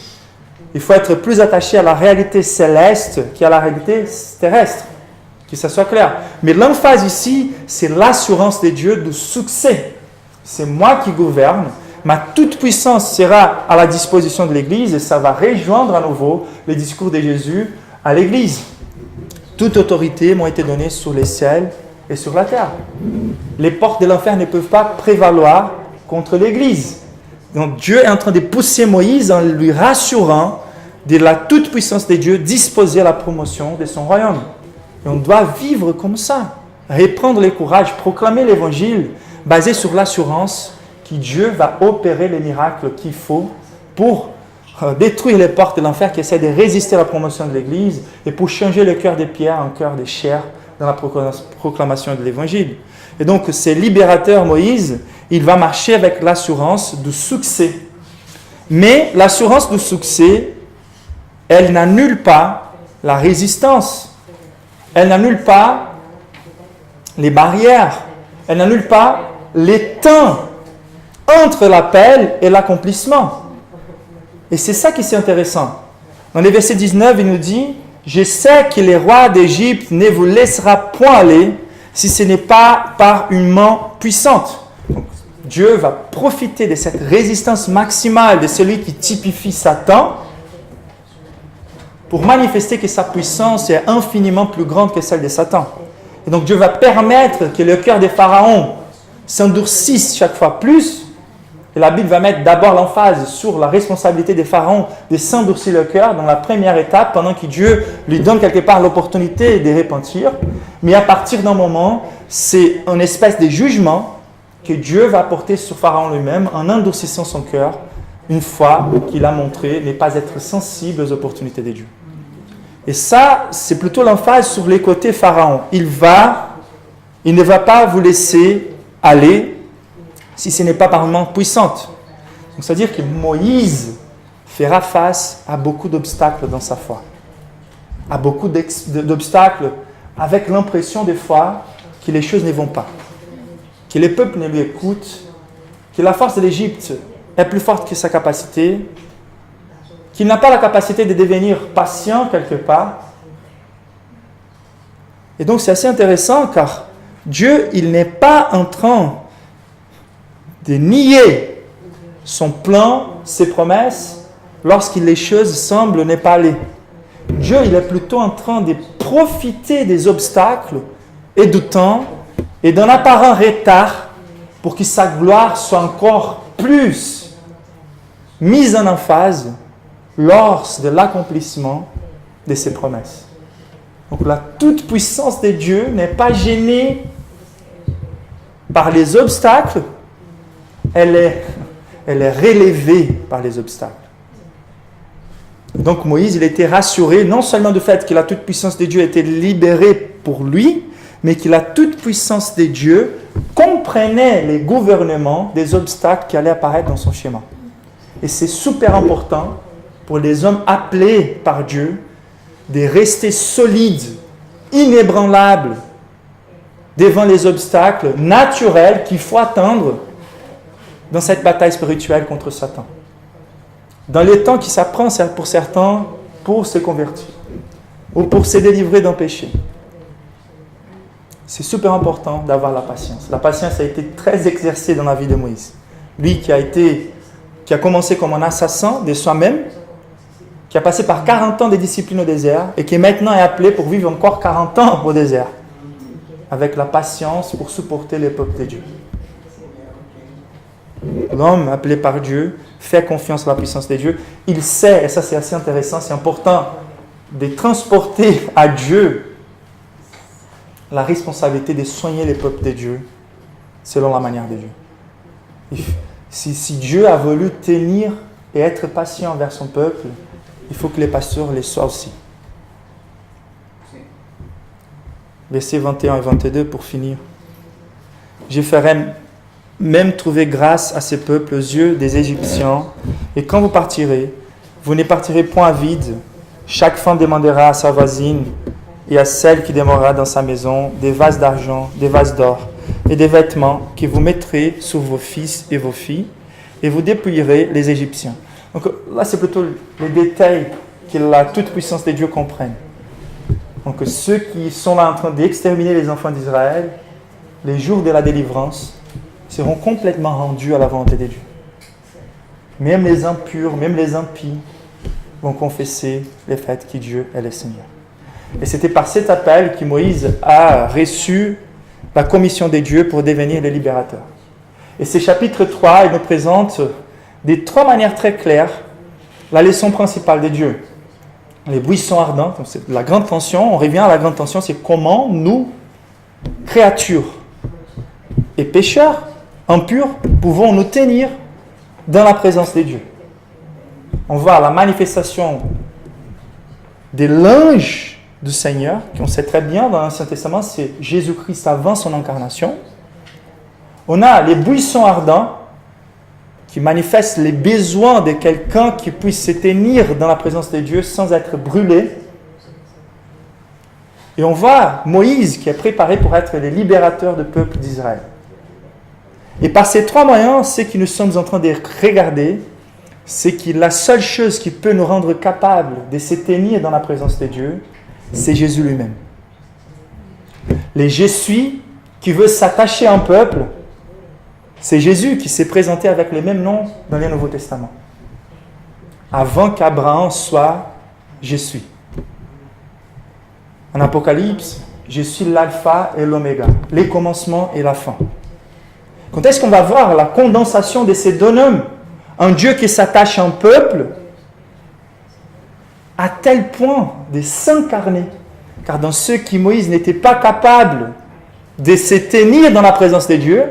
Il faut être plus attaché à la réalité céleste qu'à la réalité terrestre, que ça soit clair. Mais l'emphase ici, c'est l'assurance de Dieu du succès. C'est moi qui gouverne. Ma toute-puissance sera à la disposition de l'Église et ça va rejoindre à nouveau le discours de Jésus à l'Église. Toute autorité m'a été donnée sur les ciels et sur la terre. Les portes de l'enfer ne peuvent pas prévaloir contre l'Église. Donc Dieu est en train de pousser Moïse en lui rassurant de la toute-puissance de Dieu disposée à la promotion de son royaume. Et on doit vivre comme ça, reprendre le courage, proclamer l'Évangile basé sur l'assurance que Dieu va opérer les miracles qu'il faut pour détruire les portes de l'enfer qui essaient de résister à la promotion de l'Église et pour changer le cœur des pierres en cœur de chair dans la proclamation de l'Évangile. Et donc, ce libérateur Moïse, il va marcher avec l'assurance du succès. Mais l'assurance du succès, elle n'annule pas la résistance. Elle n'annule pas les barrières. Elle n'annule pas les temps entre l'appel et l'accomplissement. Et c'est ça qui est intéressant. Dans le verset 19, il nous dit « Je sais que le roi d'Égypte ne vous laissera point aller si ce n'est pas par une main puissante. » Donc, Dieu va profiter de cette résistance maximale de celui qui typifie Satan pour manifester que sa puissance est infiniment plus grande que celle de Satan. Et donc Dieu va permettre que le cœur des pharaons s'endurcisse chaque fois plus. Et la Bible va mettre d'abord l'emphase sur la responsabilité des pharaons de s'endurcir le cœur dans la première étape, pendant que Dieu lui donne quelque part l'opportunité de repentir. Mais à partir d'un moment, c'est une espèce de jugement que Dieu va porter sur Pharaon lui-même en endurcissant son cœur une fois qu'il a montré ne pas être sensible aux opportunités de Dieu. Et ça, c'est plutôt l'emphase sur les côtés Pharaon. Il ne va pas vous laisser aller si ce n'est pas par une main puissante. Donc, c'est-à-dire que Moïse fera face à beaucoup d'obstacles dans sa foi. À beaucoup d'obstacles avec l'impression des fois que les choses ne vont pas. Que les peuples ne lui écoutent. Que la force de l'Égypte est plus forte que sa capacité. Qu'il n'a pas la capacité de devenir patient quelque part. Et donc c'est assez intéressant car Dieu, il n'est pas en train de nier son plan, ses promesses, lorsque les choses semblent ne pas aller. Dieu, il est plutôt en train de profiter des obstacles et du temps et d'un apparent retard pour que sa gloire soit encore plus mise en emphase lors de l'accomplissement de ses promesses. Donc la toute-puissance de Dieu n'est pas gênée par les obstacles, elle est relevée par les obstacles. Donc Moïse, il était rassuré non seulement du fait que la toute-puissance de Dieu était libérée pour lui, mais que la toute-puissance de Dieu comprenait les gouvernements des obstacles qui allaient apparaître dans son schéma. Et c'est super important pour les hommes appelés par Dieu de rester solides, inébranlables devant les obstacles naturels qu'il faut attendre dans cette bataille spirituelle contre Satan. Dans les temps qui s'apprend pour certains pour se convertir ou pour se délivrer d'un péché. C'est super important d'avoir la patience. La patience a été très exercée dans la vie de Moïse. Lui qui a commencé comme un assassin de soi-même, qui a passé par 40 ans de discipline au désert et qui maintenant est appelé pour vivre encore 40 ans au désert, avec la patience pour supporter les peuples de Dieu. L'homme appelé par Dieu fait confiance à la puissance de Dieu. Il sait, et ça c'est assez intéressant, c'est important de transporter à Dieu la responsabilité de soigner les peuples de Dieu selon la manière de Dieu. Si Dieu a voulu tenir et être patient envers son peuple, il faut que les pasteurs les soient aussi. Versets 21 et 22 pour finir. Je ferai même trouver grâce à ces peuples aux yeux des Égyptiens, et quand vous partirez, vous ne partirez point vide. Chaque femme demandera à sa voisine et à celle qui demeurera dans sa maison des vases d'argent, des vases d'or et des vêtements que vous mettrez sur vos fils et vos filles, et vous dépouillerez les Égyptiens. Donc là, c'est plutôt les détails que la toute-puissance de Dieu comprenne. Donc ceux qui sont là en train d'exterminer les enfants d'Israël, les jours de la délivrance, seront complètement rendus à la volonté de Dieu. Même les impurs, même les impies vont confesser le fait que Dieu est le Seigneur. Et c'était par cet appel que Moïse a reçu la commission de Dieu pour devenir le libérateur. Et ce chapitre 3, il nous présente de 3 manières très claires la leçon principale de Dieu. Les buissons ardents, donc c'est la grande tension, on revient à la grande tension, c'est comment nous, créatures et pécheurs, impurs, pouvons nous tenir dans la présence de Dieu. On voit la manifestation de l'ange du Seigneur, qu'on sait très bien dans l'Ancien Testament, c'est Jésus-Christ avant son incarnation. On a les buissons ardents qui manifestent les besoins de quelqu'un qui puisse se tenir dans la présence de Dieu sans être brûlé. Et on voit Moïse qui est préparé pour être le libérateur du peuple d'Israël. Et par ces 3 moyens, ce que nous sommes en train de regarder, c'est que la seule chose qui peut nous rendre capables de se tenir dans la présence de Dieu, c'est Jésus lui-même. Les Je suis qui veut s'attacher à un peuple, c'est Jésus qui s'est présenté avec le même nom dans le Nouveau Testament. Avant qu'Abraham soit Je suis. En Apocalypse, je suis l'alpha et l'oméga, les commencements et la fin. Quand est-ce qu'on va voir la condensation de ces 2 noms? Un Dieu qui s'attache à un peuple à tel point de s'incarner. Car dans ceux qui Moïse n'était pas capable de se tenir dans la présence de Dieu,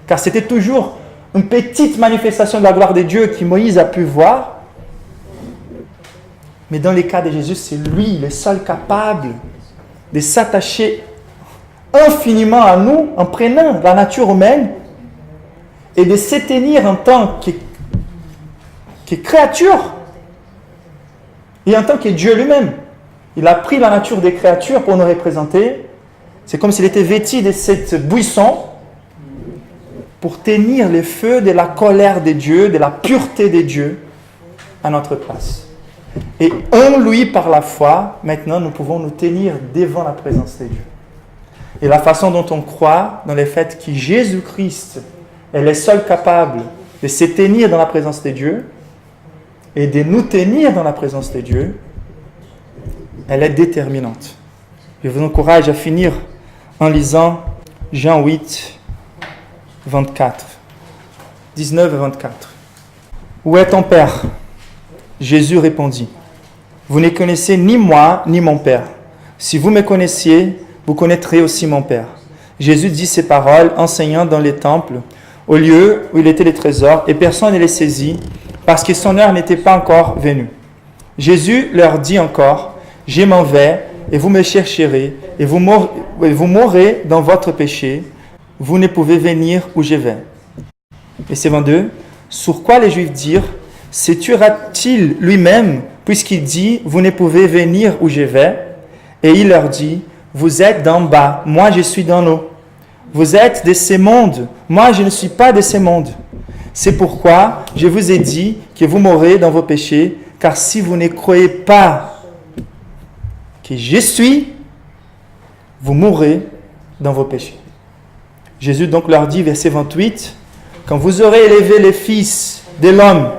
car c'était toujours une petite manifestation de la gloire de Dieu que Moïse a pu voir, mais dans les cas de Jésus, c'est lui le seul capable de s'attacher infiniment à nous en prenant la nature humaine et de se tenir en tant que créature et en tant que Dieu lui-même. Il a pris la nature des créatures pour nous représenter. C'est comme s'il était vêtu de cette buisson pour tenir le feu de la colère de Dieu, de la pureté de Dieu à notre place. Et en lui, par la foi, maintenant, nous pouvons nous tenir devant la présence de Dieu. Et la façon dont on croit dans le fait que Jésus-Christ est le seul capable de se tenir dans la présence de Dieu et de nous tenir dans la présence de Dieu, elle est déterminante. Je vous encourage à finir en lisant Jean 8, 24, 19 et 24. Où est ton Père? Jésus répondit, vous ne connaissez ni moi ni mon Père. Si vous me connaissiez, vous connaîtrez aussi mon Père. Jésus dit ces paroles enseignant dans les temples, au lieu où il était le trésor, et personne ne les saisit, parce que son heure n'était pas encore venue. Jésus leur dit encore, je m'en vais, et vous me chercherez, et vous mourrez dans votre péché. Vous ne pouvez venir où je vais. Verset 22. Sur quoi les Juifs dirent, se tuera-t-il lui-même, puisqu'il dit, vous ne pouvez venir où je vais? Et il leur dit, vous êtes d'en bas, moi je suis d'en haut. Vous êtes de ce monde, moi je ne suis pas de ce monde. C'est pourquoi je vous ai dit que vous mourrez dans vos péchés, car si vous ne croyez pas que je suis, vous mourrez dans vos péchés. Jésus donc leur dit, verset 28, quand vous aurez élevé les fils de l'homme,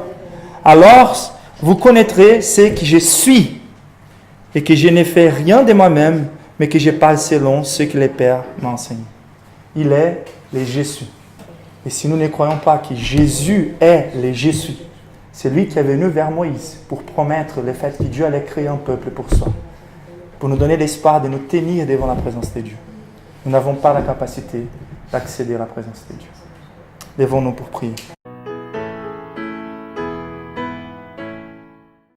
alors vous connaîtrez ce que je suis, et que je ne fais rien de moi-même, mais que je parle selon ce que le Père m'a enseigné. Il est le Je suis. Et si nous ne croyons pas que Jésus est le Je suis, c'est lui qui est venu vers Moïse pour promettre le fait que Dieu allait créer un peuple pour soi, pour nous donner l'espoir de nous tenir devant la présence de Dieu. Nous n'avons pas la capacité d'accéder à la présence de Dieu. Lèvons-nous pour prier.